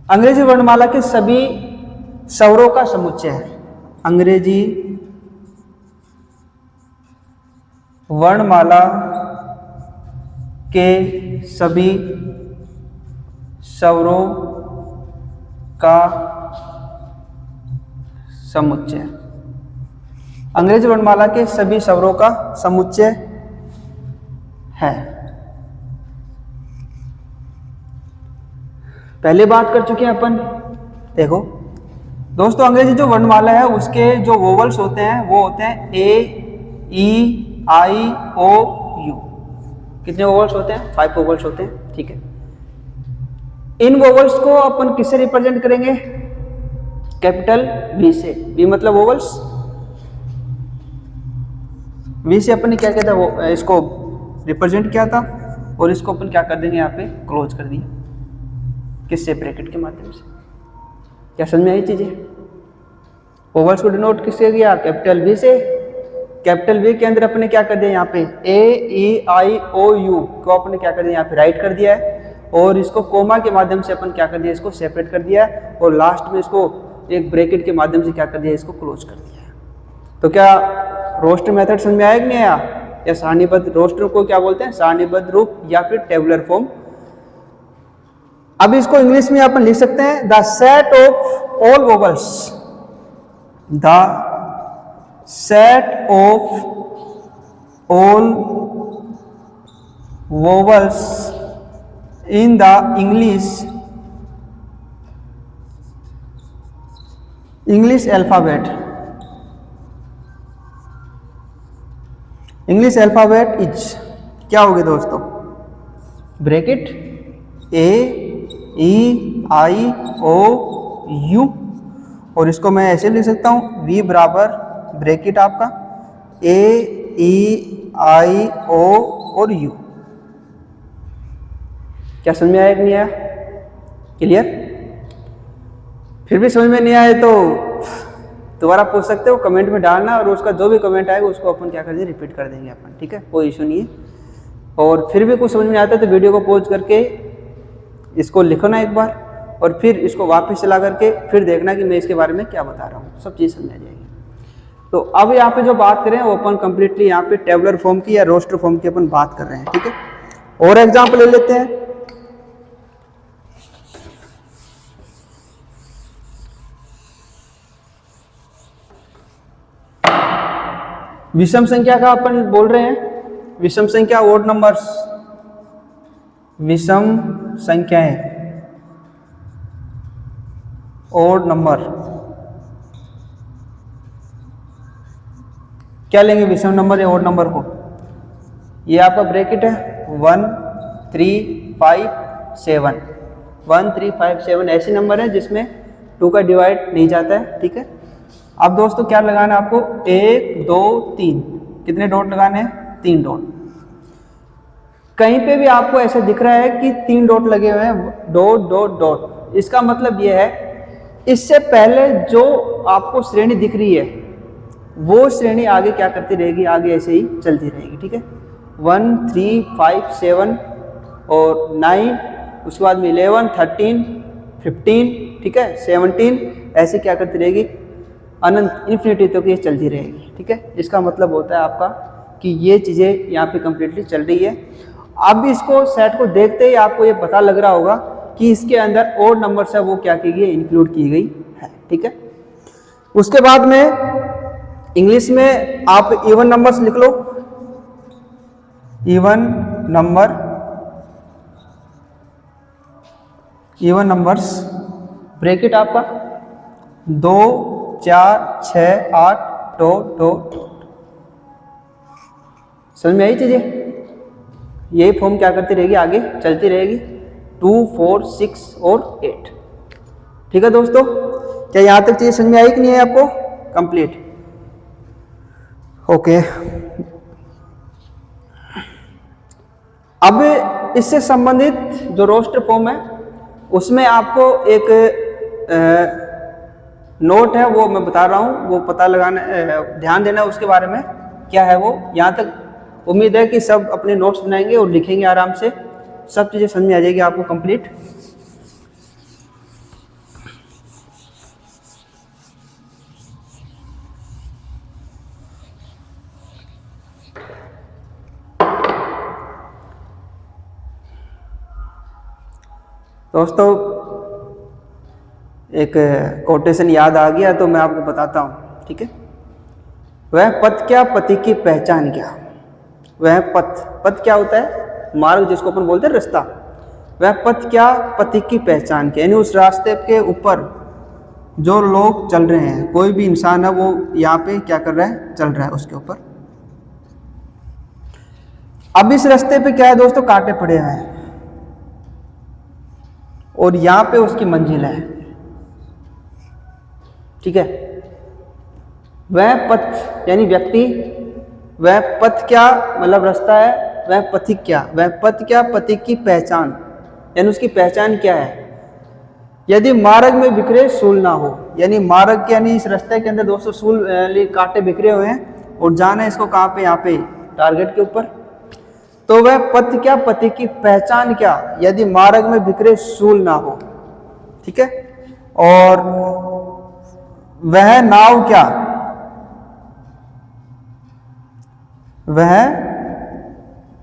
अंग्रेजी वर्णमाला के सभी स्वरों का समुच्चय है। अंग्रेजी वर्णमाला के सभी स्वरों का समुच्चय। अंग्रेजी वर्णमाला के सभी स्वरों का समुच्चय है। पहले बात कर चुके हैं अपन। देखो दोस्तों, अंग्रेजी जो वर्णमाला है उसके जो वोवल्स होते हैं वो होते हैं ए, ई, आई, ओ, यू। कितने वोवल्स होते हैं? 5 वोवल्स होते हैं, ठीक है। इन वोवल्स को अपन किससे रिप्रेजेंट करेंगे? कैपिटल वी से। वी मतलब वोवल्स, वी से अपन ने क्या किया था? वो इसको रिप्रेजेंट किया था और इसको अपन क्या कर देंगे? यहाँ पे क्लोज कर दिया। किससे? ब्रैकेट के माध्यम से। क्या समझ में आई चीजें? वोवल्स को डिनोट किससे किया? कैपिटल वी से। कैपिटल वी के अंदर अपने क्या कर दिया? यहाँ पे ए, ई, आई, ओ, यू को अपने क्या कर दिया? यहाँ पे राइट कर दिया है और इसको कोमा के माध्यम से अपन क्या कर दिया? इसको सेपरेट कर दिया है और लास्ट में इसको एक ब्रैकेट के माध्यम से क्या कर दिया? इसको क्लोज कर दिया है। तो क्या रोस्टर मेथड समझ में आया कि नहीं आया? या सारणीबद्ध रोस्टर को क्या बोलते हैं? सारणीबद्ध रूप या फिर टेबुलर फॉर्म। अब इसको इंग्लिश में अपन लिख सकते हैं the set of all vowels. The set of all vowels in the English alphabet. English alphabet is क्या होगी दोस्तों? Bracket A, E, I, O, you, और इसको मैं ऐसे लिख सकता हूं वी बराबर ब्रैकेट आपका ए, ई, आई, ओ और यू। क्या समझ में आया कि नहीं आया? क्लियर? फिर भी समझ में नहीं आए तो दोबारा पूछ सकते हो, कमेंट में डालना और उसका जो भी कमेंट आएगा उसको अपन क्या कर देंगे? रिपीट कर देंगे अपन, ठीक है, कोई इशू नहीं है। और फिर भी कुछ समझ में आता है तो वीडियो को पॉज करके इसको लिखो ना एक बार और फिर इसको वापस चला करके फिर देखना कि मैं इसके बारे में क्या बता रहा हूँ, सब चीज़ समझ आ जाएगी। तो अब यहाँ पे जो बात करें वो अपन कंप्लीटली यहाँ पे टेबुलर फॉर्म की या रोस्टर फॉर्म की अपन बात कर रहे हैं, ठीक है। और एग्जांपल ले लेते हैं। विषम संख्या का अपन बोल रहे हैं, विषम संख्या ओड नंबर्स, विषम संख्याएं ओड नंबर, क्या लेंगे विषम नंबर या ओड नंबर को? ये आपका ब्रैकेट है 1 3 5 7, 1 3 5 7 ऐसे नंबर है जिसमें 2 का डिवाइड नहीं जाता है, ठीक है। अब दोस्तों क्या लगाना है आपको? 1 2 3, कितने डॉट लगाने हैं? 3 डॉट। कहीं पे भी आपको ऐसा दिख रहा है कि 3 डॉट लगे हुए हैं, डॉट डॉट डॉट, इसका मतलब ये है इससे पहले जो आपको श्रेणी दिख रही है वो श्रेणी आगे क्या करती रहेगी? आगे ऐसे ही चलती रहेगी, ठीक है। 1 3 5 7 और 9, उसके बाद में 11 13 15, ठीक है, 17, ऐसे क्या करती रहेगी? अनंत इन्फिनिटी तक ये चलती रहेगी, ठीक है। जिसका मतलब होता है आपका कि ये चीज़ें यहाँ पे कंप्लीटली चल रही है। अब इसको सेट को देखते ही आपको ये पता लग रहा होगा कि इसके अंदर ओड नंबर्स है वो क्या की गई? इंक्लूड की गई है, ठीक है। उसके बाद में इंग्लिश में आप इवन नंबर्स लिख लो, even number, even numbers bracket आपका 2 4 6 8 डॉट डॉट। समझ में आई चीजें? यही फॉर्म क्या करती रहेगी? आगे चलती रहेगी, 2 4 6 और 8, ठीक है दोस्तों। क्या यहां तक चीजें समझ में आई कि नहीं है आपको? Complete, okay. अब इससे संबंधित जो रोस्टर फॉर्म है उसमें आपको एक नोट है वो मैं बता रहा हूँ, वो पता लगाना, ध्यान देना उसके बारे में क्या है वो। यहाँ तक उम्मीद है कि सब अपने नोट्स बनाएंगे और लिखेंगे आराम से, सब चीज़ें समझ में आ जाएगी आपको कंप्लीट। दोस्तों एक कोटेशन याद आ गया तो मैं आपको बताता हूँ, ठीक है। वह पथ क्या, पति की पहचान क्या। वह पथ, पथ क्या होता है? मार्ग, जिसको अपन बोलते हैं रास्ता। वह पथ क्या, पति की पहचान क्या, यानी उस रास्ते के ऊपर जो लोग चल रहे हैं, कोई भी इंसान है वो यहाँ पे क्या कर रहा है? चल रहा है उसके ऊपर। अब इस रास्ते पे क्या है दोस्तों? कांटे पड़े हुए हैं और यहाँ पे उसकी मंजिल है, ठीक है। वह पथ यानी व्यक्ति, वह पथ क्या मतलब रास्ता है, वह पथिक क्या, वह पथ क्या, पथिक की पहचान यानी उसकी पहचान क्या है। यदि मार्ग में बिखरे सूल ना हो, यानी मार्ग यानी इस रास्ते के अंदर दोस्तों सूल कांटे बिखरे हुए हैं और जाना है इसको कहाँ पे? यहाँ पे टारगेट के ऊपर। तो वह पथ क्या, पति की पहचान क्या, यदि मार्ग में बिखरे सूल ना हो, ठीक है। और वह नाव क्या, वह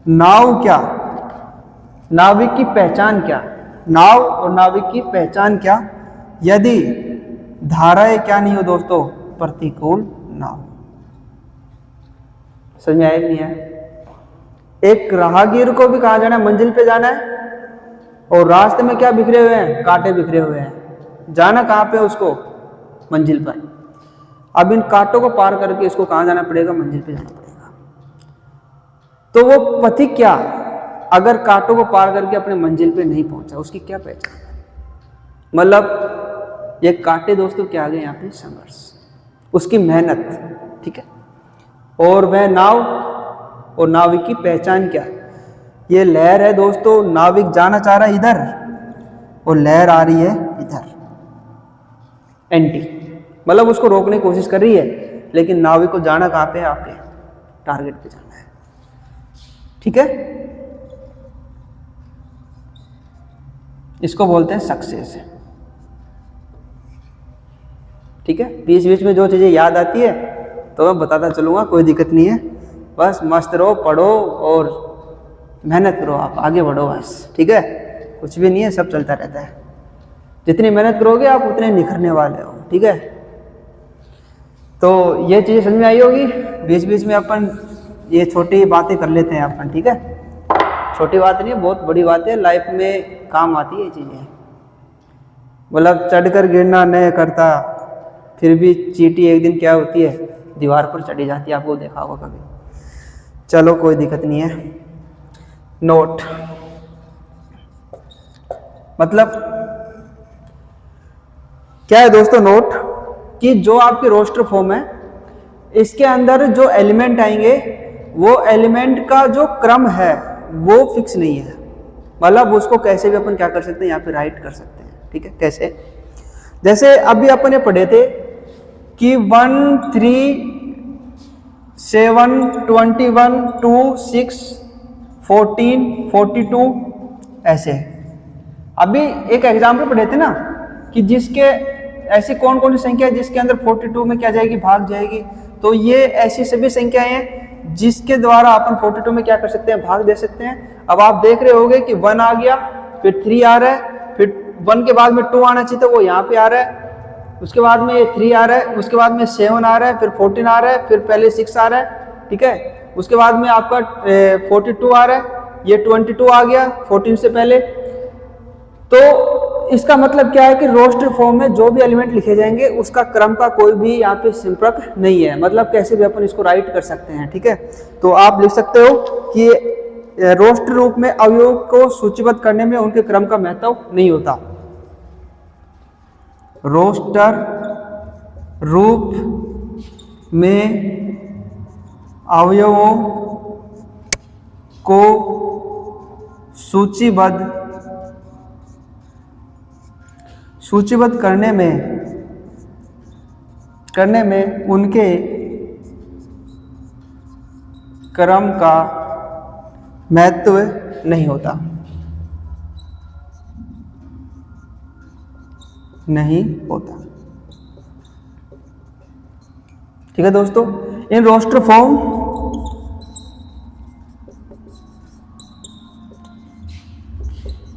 नाव क्या, नाविक की पहचान क्या, नाव और नाविक की पहचान क्या, यदि धाराएं क्या नहीं हो दोस्तों? प्रतिकूल ना हो। समझ में आया नहीं है? एक राहगीर को भी कहाँ जाना है? मंजिल पे जाना है, और रास्ते में क्या बिखरे हुए हैं? कांटे बिखरे हुए हैं। जाना कहाँ पे उसको? मंजिल पर। अब इन कांटों को पार करके इसको कहाँ जाना पड़ेगा? मंजिल पे जाना पड़ेगा। तो वो पथिक क्या, अगर कांटों को पार करके अपने मंजिल पे नहीं पहुंचा, उसकी क्या पहचान है? मतलब ये कांटे दोस्तों क्या आ गए यहाँ पे? संघर्ष, उसकी मेहनत, ठीक है। और वह नाव और नाविक की पहचान क्या? ये लहर है दोस्तों, नाविक जाना चाह रहा है इधर और लहर आ रही है इधर, एंटी, मतलब उसको रोकने की कोशिश कर रही है, लेकिन नाविक को जाना कहाँ पे है? आपके टारगेट पे जाना है, ठीक है। इसको बोलते हैं सक्सेस, ठीक है। बीच बीच में जो चीजें याद आती है तो मैं बताता चलूँगा, कोई दिक्कत नहीं है। बस मस्त रहो, पढ़ो और मेहनत करो, आप आगे बढ़ो बस, ठीक है। कुछ भी नहीं है, सब चलता रहता है। जितनी मेहनत करोगे आप उतने निखरने वाले हो, ठीक है। तो ये चीज़ें समझ में आई होगी। बीच बीच में अपन ये छोटी बातें कर लेते हैं अपन, ठीक है। छोटी बात नहीं है, बहुत बड़ी बात है, लाइफ में काम आती है ये चीज़ें। मतलब चढ़कर गिरना नहीं करता, फिर भी चींटी एक दिन क्या होती है, दीवार पर चढ़ी जाती है। आपको देखा होगा कभी। चलो कोई दिक्कत नहीं है। नोट मतलब क्या है दोस्तों? नोट कि जो आपकी रोस्टर फॉर्म है, इसके अंदर जो एलिमेंट आएंगे वो एलिमेंट का जो क्रम है वो फिक्स नहीं है। मतलब उसको कैसे भी अपन क्या कर सकते हैं, यहाँ पे राइट कर सकते हैं, ठीक है। कैसे? जैसे अभी अपन ने पढ़े थे कि 1 3 7 21 2 6 14 42 ऐसे। अभी एक एग्जाम्पल पढ़े थे ना कि जिसके ऐसी कौन कौन सी संख्या है जिसके अंदर 42 में क्या जाएगी, भाग जाएगी। तो ये ऐसी सभी संख्याएं हैं जिसके द्वारा अपन 42 में क्या कर सकते हैं, भाग दे सकते हैं। अब आप देख रहे होगे कि 1 आ गया, फिर 3 आ रहा है, फिर 1 के बाद में 2 आना चाहिए था, वो यहाँ पे आ रहा है। उसके बाद में ये 3 आ रहा है, उसके बाद में 7 आ रहा है, फिर 14 आ रहा है, फिर पहले 6 आ रहा है, ठीक है। उसके बाद में आपका 42 आ रहा है, ये 22 आ गया 14 से पहले। तो इसका मतलब क्या है कि रोस्टर फॉर्म में जो भी एलिमेंट लिखे जाएंगे उसका क्रम का कोई भी यहाँ पे संपर्क नहीं है। मतलब कैसे भी अपन इसको राइट कर सकते हैं, ठीक है। तो आप लिख सकते हो कि रोस्टर रूप में अवयव को सूचीबद्ध करने में उनके क्रम का महत्व नहीं होता। रोस्टर रूप में अवयवों को सूचीबद्ध करने में उनके क्रम का महत्व नहीं होता। ठीक है दोस्तों। In roster form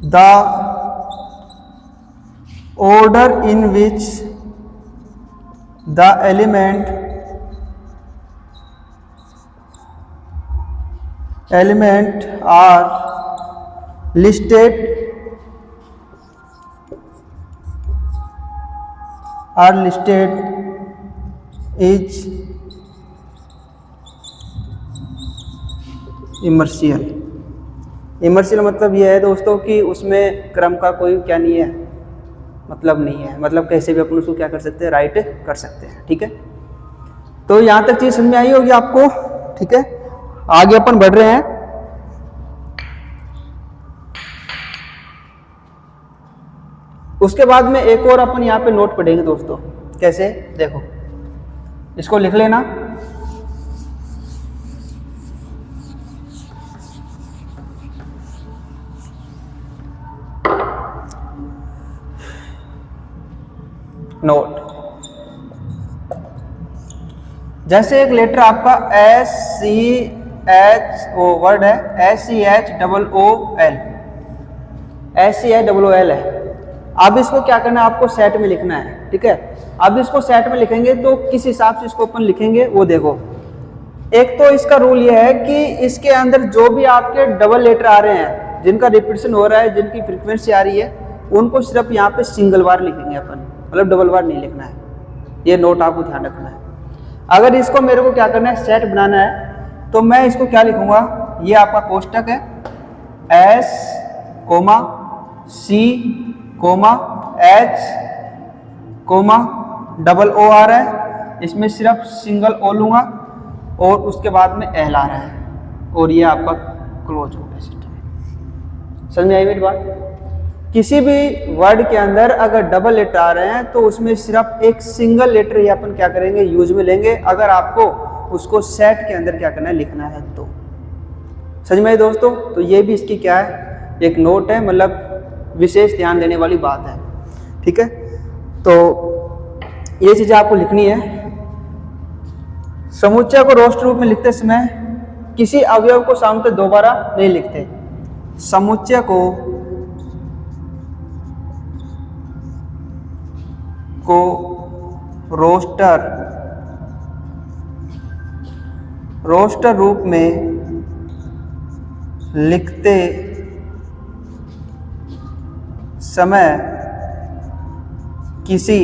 the order in which the element are listed is immaterial. Immaterial मतलब यह है दोस्तों कि उसमें क्रम का कोई क्या नहीं है, मतलब नहीं है। मतलब कैसे भी अपन उसको क्या कर सकते हैं, राइट कर सकते हैं, ठीक है। तो यहां तक चीज समझ में आई होगी आपको, ठीक है। आगे अपन बढ़ रहे हैं। उसके बाद में एक और अपन यहाँ पे नोट पढ़ेंगे दोस्तों। कैसे? देखो, इसको लिख लेना। नोट, जैसे एक लेटर आपका SCHO वर्ड है, SCHOOL, SCHOOL है। अब इसको क्या करना है, आपको सेट में लिखना है, ठीक है। अब इसको सेट में लिखेंगे तो किस हिसाब से इसको अपन लिखेंगे वो देखो। एक तो इसका रूल ये है कि इसके अंदर जो भी आपके डबल लेटर आ रहे हैं, जिनका रिपीटेशन हो रहा है, जिनकी फ्रीक्वेंसी आ रही है, उनको सिर्फ यहाँ पे सिंगल बार लिखेंगे अपन, मतलब डबल बार नहीं लिखना है। ये नोट आपको ध्यान रखना है। अगर इसको मेरे को क्या करना है, सेट बनाना है, तो मैं इसको क्या लिखूंगा, ये आपका कोष्टक है, S, C, H, double O आ रहा है, इसमें सिर्फ सिंगल O लूंगा और उसके बाद में L आ रहा है, और ये आपका क्लोज हो गया सिस्टम। समझ में आई मेरी बात? किसी भी वर्ड के अंदर अगर डबल लेटर आ रहे हैं तो उसमें सिर्फ एक सिंगल लेटर ही अपन क्या करेंगे, यूज में लेंगे, अगर आपको उसको सेट के अंदर क्या करना है, लिखना है तो। समझ में आई दोस्तों? तो ये भी इसकी क्या है, एक नोट है, मतलब विशेष ध्यान देने वाली बात है, ठीक है। तो ये चीज़ें आपको लिखनी है। समुच्चय को रोस्टर रूप में लिखते समय किसी अवयव को सामने दोबारा नहीं लिखते। समुच्चय को रोस्टर रूप में लिखते समय किसी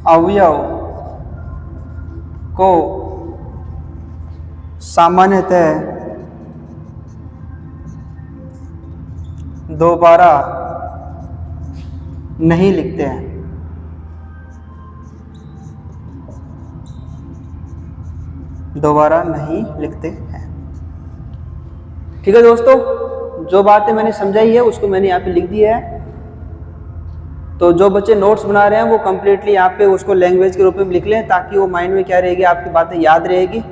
अवयव को सामान्यतः दोबारा नहीं लिखते हैं। दोबारा नहीं लिखते हैं। ठीक है दोस्तों, जो बातें मैंने समझाई है उसको मैंने यहाँ पे लिख दिया है। तो जो बच्चे नोट्स बना रहे हैं वो कम्प्लीटली यहाँ पे उसको लैंग्वेज के रूप में लिख लें, ताकि वो माइंड में क्या रहेगी, आपकी बातें याद रहेगी।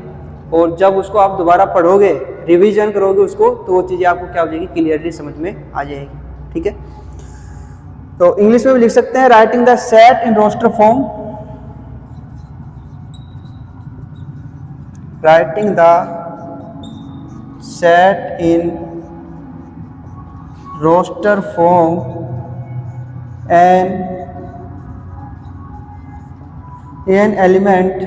और जब उसको आप दोबारा पढ़ोगे, रिवीजन करोगे उसको, तो वो चीज़ें आपको क्या हो जाएगी, क्लियरली समझ में आ जाएगी। ठीक है, तो इंग्लिश में भी लिख सकते हैं, writing the set in roster form, writing the set in roster form and an element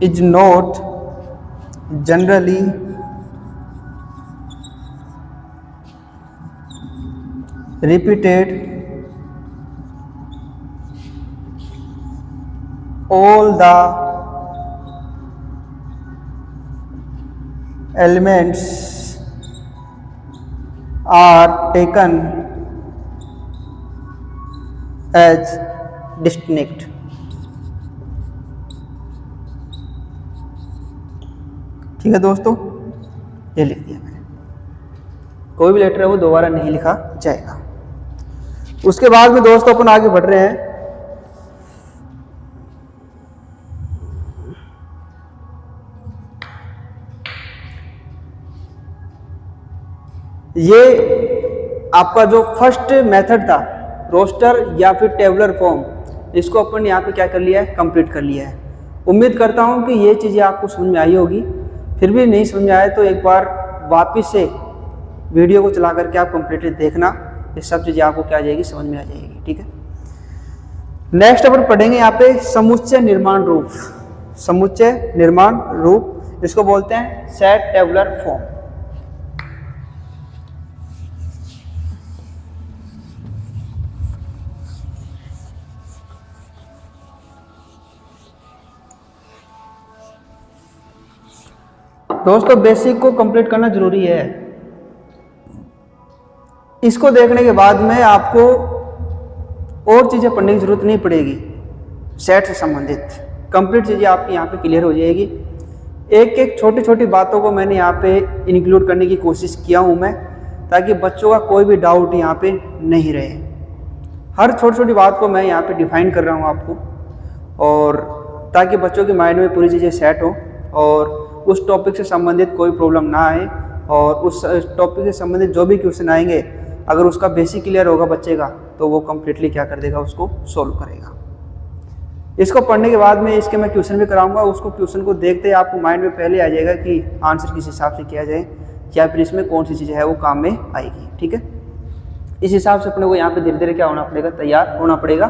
is not generally repeated all the elements are taken as distinct। ठीक है दोस्तों, ये लिख दिया मैंने। कोई भी लेटर है वो दोबारा नहीं लिखा जाएगा। उसके बाद में दोस्तों अपन आगे बढ़ रहे हैं। ये आपका जो फर्स्ट मेथड था, रोस्टर या फिर टेबुलर फॉर्म, इसको अपन यहाँ पे क्या कर लिया है, कंप्लीट कर लिया है। उम्मीद करता हूँ कि ये चीज़ें आपको समझ में आई होगी। फिर भी नहीं समझ में आए तो एक बार वापस से वीडियो को चला करके आप कंप्लीटली देखना, ये सब चीज़ें आपको क्या आ जाएगी, समझ में आ जाएगी। ठीक है, नेक्स्ट अपन पढ़ेंगे यहाँ पे समुच्चय निर्माण रूप। समुच्चय निर्माण रूप, इसको बोलते हैं सेट टेबुलर फॉर्म। दोस्तों बेसिक को कंप्लीट करना जरूरी है। इसको देखने के बाद में आपको और चीज़ें पढ़ने की जरूरत नहीं पड़ेगी। सेट से संबंधित कंप्लीट चीज़ें आपकी यहाँ पे क्लियर हो जाएगी। एक एक छोटी छोटी बातों को मैंने यहाँ पे इंक्लूड करने की कोशिश किया हूँ मैं, ताकि बच्चों का कोई भी डाउट यहाँ पे नहीं रहे। हर छोटी छोटी बात को मैं यहाँ पे डिफाइन कर रहा हूँ आपको, और ताकि बच्चों के माइंड में पूरी चीज़ें सेट हो और उस टॉपिक से संबंधित कोई प्रॉब्लम ना आए। और उस टॉपिक से संबंधित जो भी क्वेश्चन आएंगे, अगर उसका बेसिक क्लियर होगा बच्चे का, तो वो कम्प्लीटली क्या कर देगा, उसको सोल्व करेगा। इसको पढ़ने के बाद में इसके मैं क्वेश्चन भी कराऊंगा। उसको क्वेश्चन को देखते ही आपको माइंड में पहले आ जाएगा कि आंसर किस हिसाब से किया जाए, या फिर इसमें कौन सी चीज़ है वो काम में आएगी। ठीक है, इस हिसाब से अपने को यहाँ पे धीरे धीरे क्या होना पड़ेगा, तैयार होना पड़ेगा।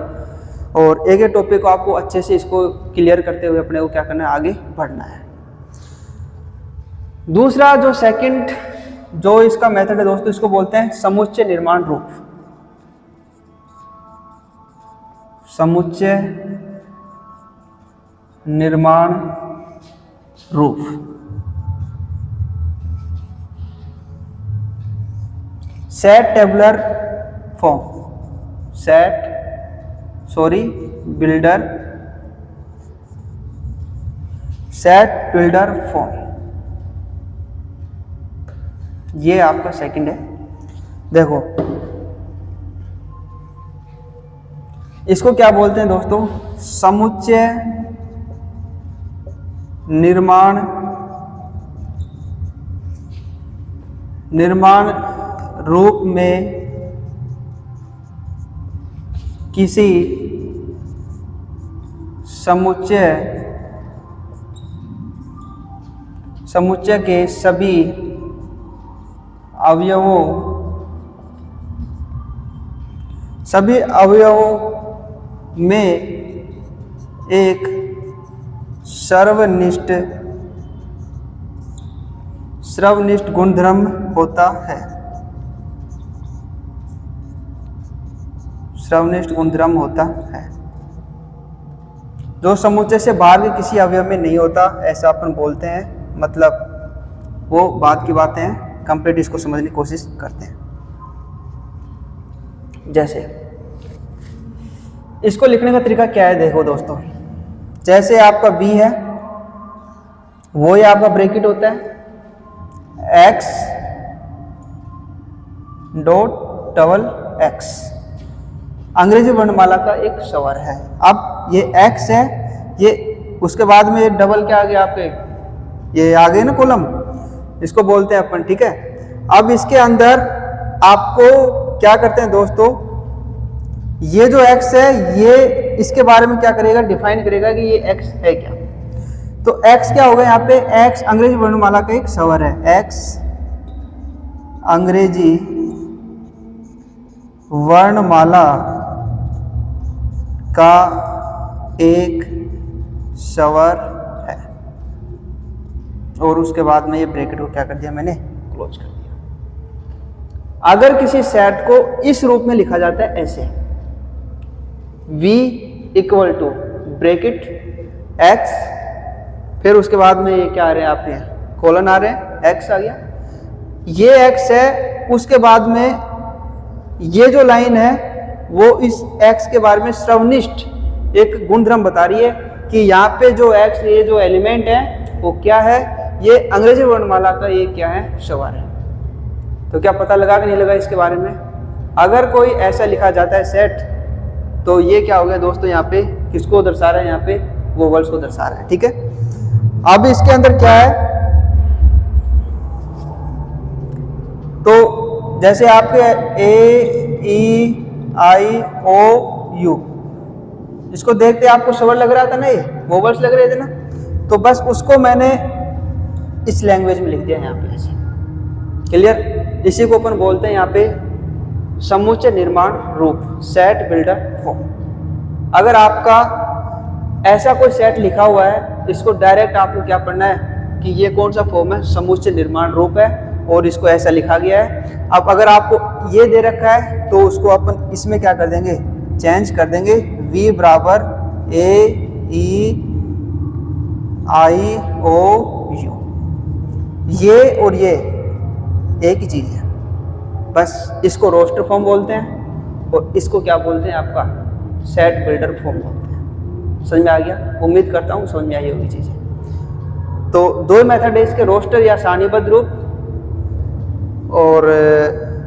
और एक एक टॉपिक को आपको अच्छे से इसको क्लियर करते हुए अपने को क्या करना है, आगे बढ़ना है। दूसरा जो सेकंड जो इसका मेथड है दोस्तों, इसको बोलते हैं समुच्चय निर्माण रूप। समुच्चय निर्माण रूप। Set tabular form, builder, set builder form, ये आपका सेकंड है। देखो इसको क्या बोलते हैं दोस्तों, समुच्चय निर्माण रूप में किसी समुच्चय के सभी अवयवों में एक सर्वनिष्ठ गुणधर्म होता है। सर्वनिष्ठ गुणधर्म होता है जो समुच्चय से बाहर के किसी अवयव में नहीं होता, ऐसा अपन बोलते हैं। मतलब वो बात की बातें हैं, कंप्लीट इसको समझने की कोशिश करते हैं। जैसे इसको लिखने का तरीका क्या है, देखो दोस्तों। जैसे आपका b है, वो ही आपका ब्रैकेट होता है x डॉट डबल x, अंग्रेजी वर्णमाला का एक स्वर है। अब ये x है, ये उसके बाद में ये डबल क्या आ गया आपके, ये आ गए ना कॉलम, इसको बोलते हैं अपन, ठीक है। अब इसके अंदर आपको क्या करते हैं दोस्तों, ये जो x है ये इसके बारे में क्या करेगा, डिफाइन करेगा कि ये x है क्या। तो x क्या होगा यहाँ पे, x अंग्रेजी वर्णमाला का एक स्वर है, x अंग्रेजी वर्णमाला का एक स्वर है। और उसके बाद में ये ब्रैकेट को क्या कर दिया मैंने, क्लोज कर दिया। अगर किसी सेट को इस रूप में लिखा जाता है ऐसे, v equal to bracket x, फिर उसके बाद में ये क्या आ रहे हैं आपके कोलन आ रहे हैं, x आ गया, ये x है। उसके बाद में ये जो लाइन है वो इस x के बारे में सर्वनिष्ठ एक गुणधर्म बता रही है कि यहाँ पे जो x, ये जो एलिमेंट है वो क्या है, ये अंग्रेजी वर्णमाला का ये क्या है, स्वर है। तो क्या पता लगा कि नहीं लगा इसके बारे में। अगर कोई ऐसा लिखा जाता है सेट, तो ये क्या हो गया दोस्तों, यहाँ पे किसको दर्शा रहा है, यहाँ पे वोवेल्स को दर्शा रहा है, ठीक है। अब इसके अंदर क्या है, तो जैसे आपके A E I O U, इसको देखते आपको स्वर लग रहा था ना, ये वोवेल्स लग रहे थे ना, तो बस उसको मैंने इस लैंग्वेज में लिख दिया यहाँ पे ऐसे, क्लियर। इसी को अपन बोलते हैं यहाँ पे समुच्चय निर्माण रूप, सेट बिल्डर फॉर्म। अगर आपका ऐसा कोई सेट लिखा हुआ है, इसको डायरेक्ट आपको क्या पढ़ना है कि ये कौन सा फॉर्म है, समुच्चय निर्माण रूप है, और इसको ऐसा लिखा गया है। अब अगर आपको ये दे रखा है तो उसको अपन इसमें क्या कर देंगे, चेंज कर देंगे, v बराबर A E I O U, ये और ये एक ही चीज़ है, बस इसको रोस्टर फॉर्म बोलते हैं और इसको क्या बोलते हैं, आपका सेट बिल्डर फॉर्म बोलते हैं। समझ में आ गया, उम्मीद करता हूँ समझ में आई होगी चीज़ें। तो दो मेथड है इसके, रोस्टर या सारणीबद्ध रूप, और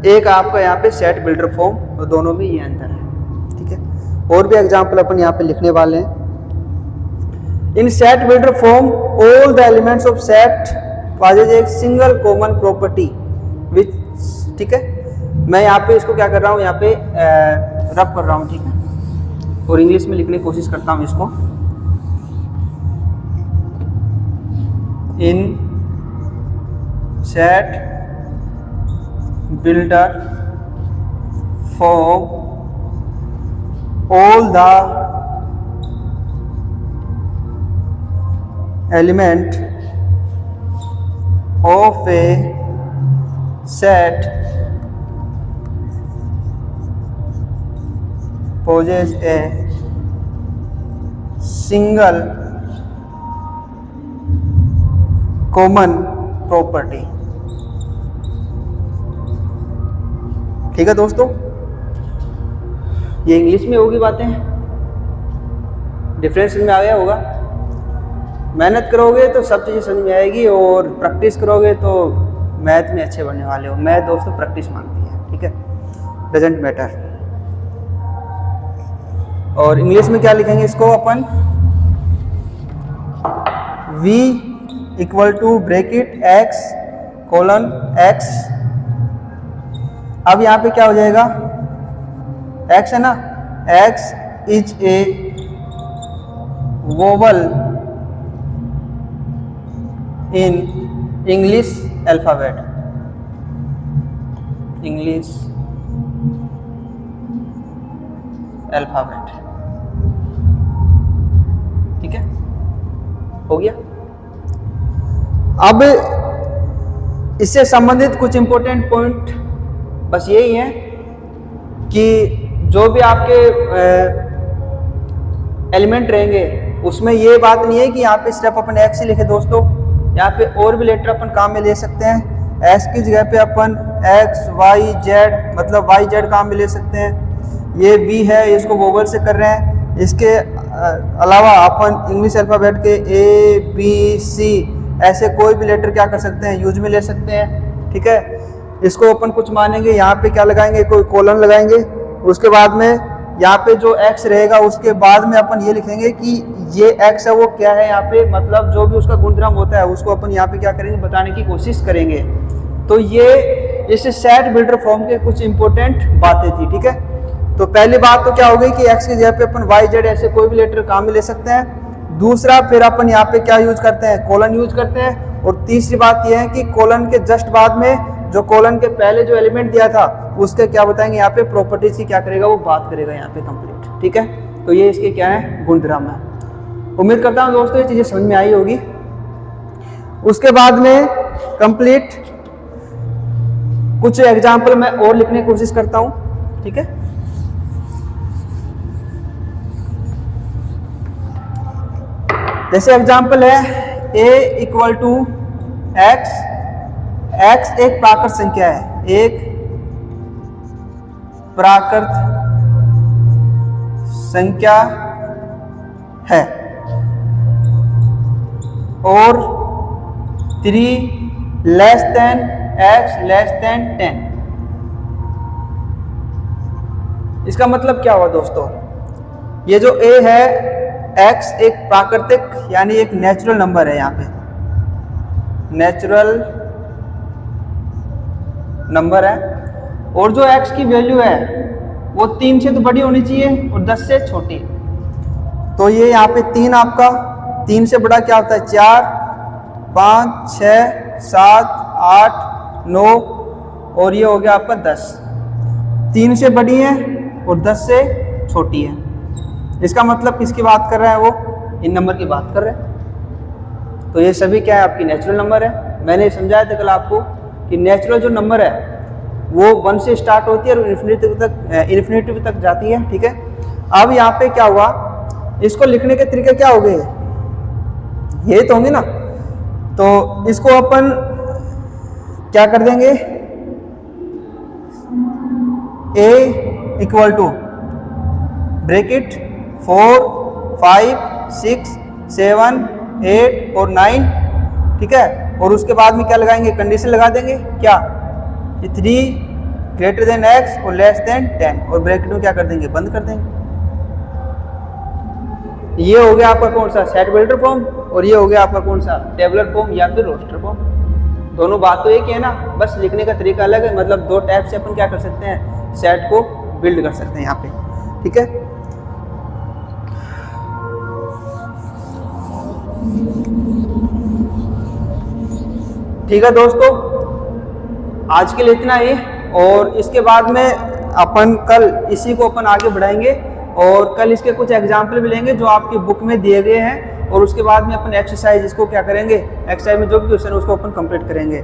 एक आपका यहाँ पे सेट बिल्डर फॉर्म, और दोनों में ये अंतर है, ठीक है। और भी एग्जांपल अपन यहाँ पे लिखने वाले हैं। In set builder form all the elements of set possesses एक सिंगल कॉमन प्रॉपर्टी विच, ठीक है। मैं यहाँ पे इसको क्या कर रहा हूँ, यहाँ पे रब कर रहा हूँ, ठीक है, और इंग्लिश में लिखने की कोशिश करता हूँ इसको। इन set builder form all the element of a set possess a single common property। ठीक है दोस्तों, ये इंग्लिश में होगी बातें, डिफरेंस में आ गया होगा। मेहनत करोगे तो सब चीज़ें समझ में आएगी, और प्रैक्टिस करोगे तो मैथ में अच्छे बनने वाले हो। मैथ दोस्तों प्रैक्टिस मांगती है, ठीक है, डजेंट मैटर। और इंग्लिश में क्या लिखेंगे इसको अपन, v equal to bracket x colon x। अब यहाँ पे क्या हो जाएगा, x है ना, x is a vowel in English alphabet, English alphabet. ठीक है, हो गया। अब इससे संबंधित कुछ इंपॉर्टेंट पॉइंट बस यही है कि जो भी आपके एलिमेंट रहेंगे उसमें ये बात नहीं है कि यहाँ पे सिर्फ अपन एक्स ही लिखे दोस्तों, यहाँ पे और भी लेटर अपन काम में ले सकते हैं। एस की जगह पे अपन एक्स वाई जेड मतलब वाई जेड काम में ले सकते हैं। ये वी है, इसको वोवल से कर रहे हैं। इसके अलावा अपन इंग्लिश अल्फाबेट के ए बी सी ऐसे कोई भी लेटर क्या कर सकते हैं, यूज में ले सकते हैं। ठीक है, इसको अपन कुछ मानेंगे, यहाँ पे क्या लगाएंगे, कोई कोलन लगाएंगे। उसके बाद में यहाँ पे जो x रहेगा उसके बाद में अपन ये लिखेंगे कि ये x है वो क्या है, यहाँ पे मतलब जो भी उसका गुणधर्म होता है उसको अपन यहाँ पे क्या करेंगे, बताने की कोशिश करेंगे। तो ये इस सेट बिल्डर फॉर्म के कुछ इंपॉर्टेंट बातें थी। ठीक है, तो पहली बात तो क्या हो गई कि x की जगह पे अपन y z ऐसे कोई भी लेटर काम में ले सकते हैं। दूसरा फिर अपन यहाँ पे क्या यूज करते हैं, कोलन यूज करते हैं। और तीसरी बात यह है कि कोलन के जस्ट बाद में जो कोलन के पहले जो एलिमेंट दिया था उसके क्या बताएंगे, यहाँ पे प्रॉपर्टीज की क्या करेगा, वो बात करेगा यहाँ पे कंप्लीट। ठीक है, तो ये इसके क्या है, गुणधर्म है। उम्मीद करता हूँ दोस्तों ये चीजें समझ में आई होगी। उसके बाद में कंप्लीट कुछ एग्जाम्पल मैं और लिखने की कोशिश करता हूँ। ठीक है, जैसे एग्जाम्पल है a equal to x, x एक प्राकृत संख्या है, एक प्राकृत संख्या है और 3 less than x less than 10। इसका मतलब क्या हुआ दोस्तों, ये जो a है x एक प्राकृतिक यानी एक नेचुरल नंबर है, यहाँ पे नेचुरल नंबर है। और जो x की वैल्यू है वो 3 से तो बड़ी होनी चाहिए और 10 से छोटी। तो ये यहाँ पे 3 आपका 3 से बड़ा क्या होता है, 4 5 6 7 8 9 और ये हो गया आपका 10। 3 से बड़ी है और 10 से छोटी है। इसका मतलब किसकी बात कर रहा है, वो इन नंबर की बात कर रहे हैं। तो ये सभी क्या है, आपकी नेचुरल नंबर है। मैंने समझाया था कल आपको कि नेचुरल जो नंबर है वो 1 से स्टार्ट होती है और इन्फिनिटी तक जाती है। ठीक है, अब यहाँ पे क्या हुआ, इसको लिखने के तरीके क्या हो गए, ये तो होंगे ना। तो इसको अपन क्या कर देंगे, a इक्वल टू ब्रैकेट 4 5 6 7 8 और 9। ठीक है, और उसके बाद में क्या लगाएंगे, कंडीशन लगा देंगे क्या, 3 ग्रेटर देन x और लेस देन 10 और ब्रैकेट में क्या कर देंगे, बंद कर देंगे। ये हो गया आपका कौन सा, सेट बिल्डर फॉर्म, और ये हो गया आपका कौन सा, टेबलर फॉर्म या फिर रोस्टर फॉर्म। दोनों बात तो एक ही है ना, बस लिखने का तरीका अलग है। मतलब दो टाइप से अपन क्या कर सकते हैं, सेट को बिल्ड कर सकते हैं यहाँ पे। ठीक है, ठीक है दोस्तों, आज के लिए इतना ही। और इसके बाद में अपन कल इसी को अपन आगे बढ़ाएंगे और कल इसके कुछ एग्जाम्पल भी लेंगे जो आपकी बुक में दिए गए हैं। और उसके बाद में अपन एक्सरसाइज इसको क्या करेंगे, एक्सरसाइज में जो भी क्वेश्चन है उसको अपन कंप्लीट करेंगे।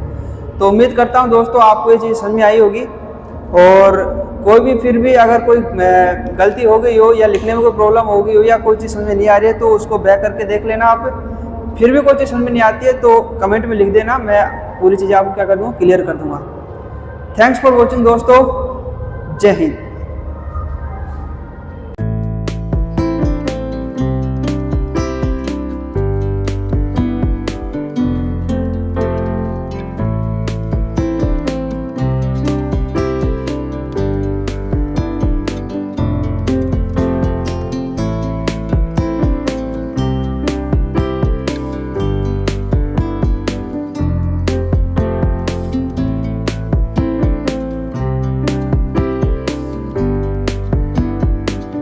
तो उम्मीद करता हूँ दोस्तों आपको ये चीज़ समझ में आई होगी। और कोई भी फिर भी अगर कोई गलती हो गई हो या लिखने में कोई प्रॉब्लम हो गई हो या कोई चीज़ समझ में नहीं आ रही है तो उसको बैक करके देख लेना आप। फिर भी कोई चीज़ समझ में नहीं आती है तो कमेंट में लिख देना, मैं पूरी चीज़ें आपको क्या कर दूँगा, क्लियर कर दूँगा। थैंक्स फॉर वॉचिंग दोस्तों, जय हिंद।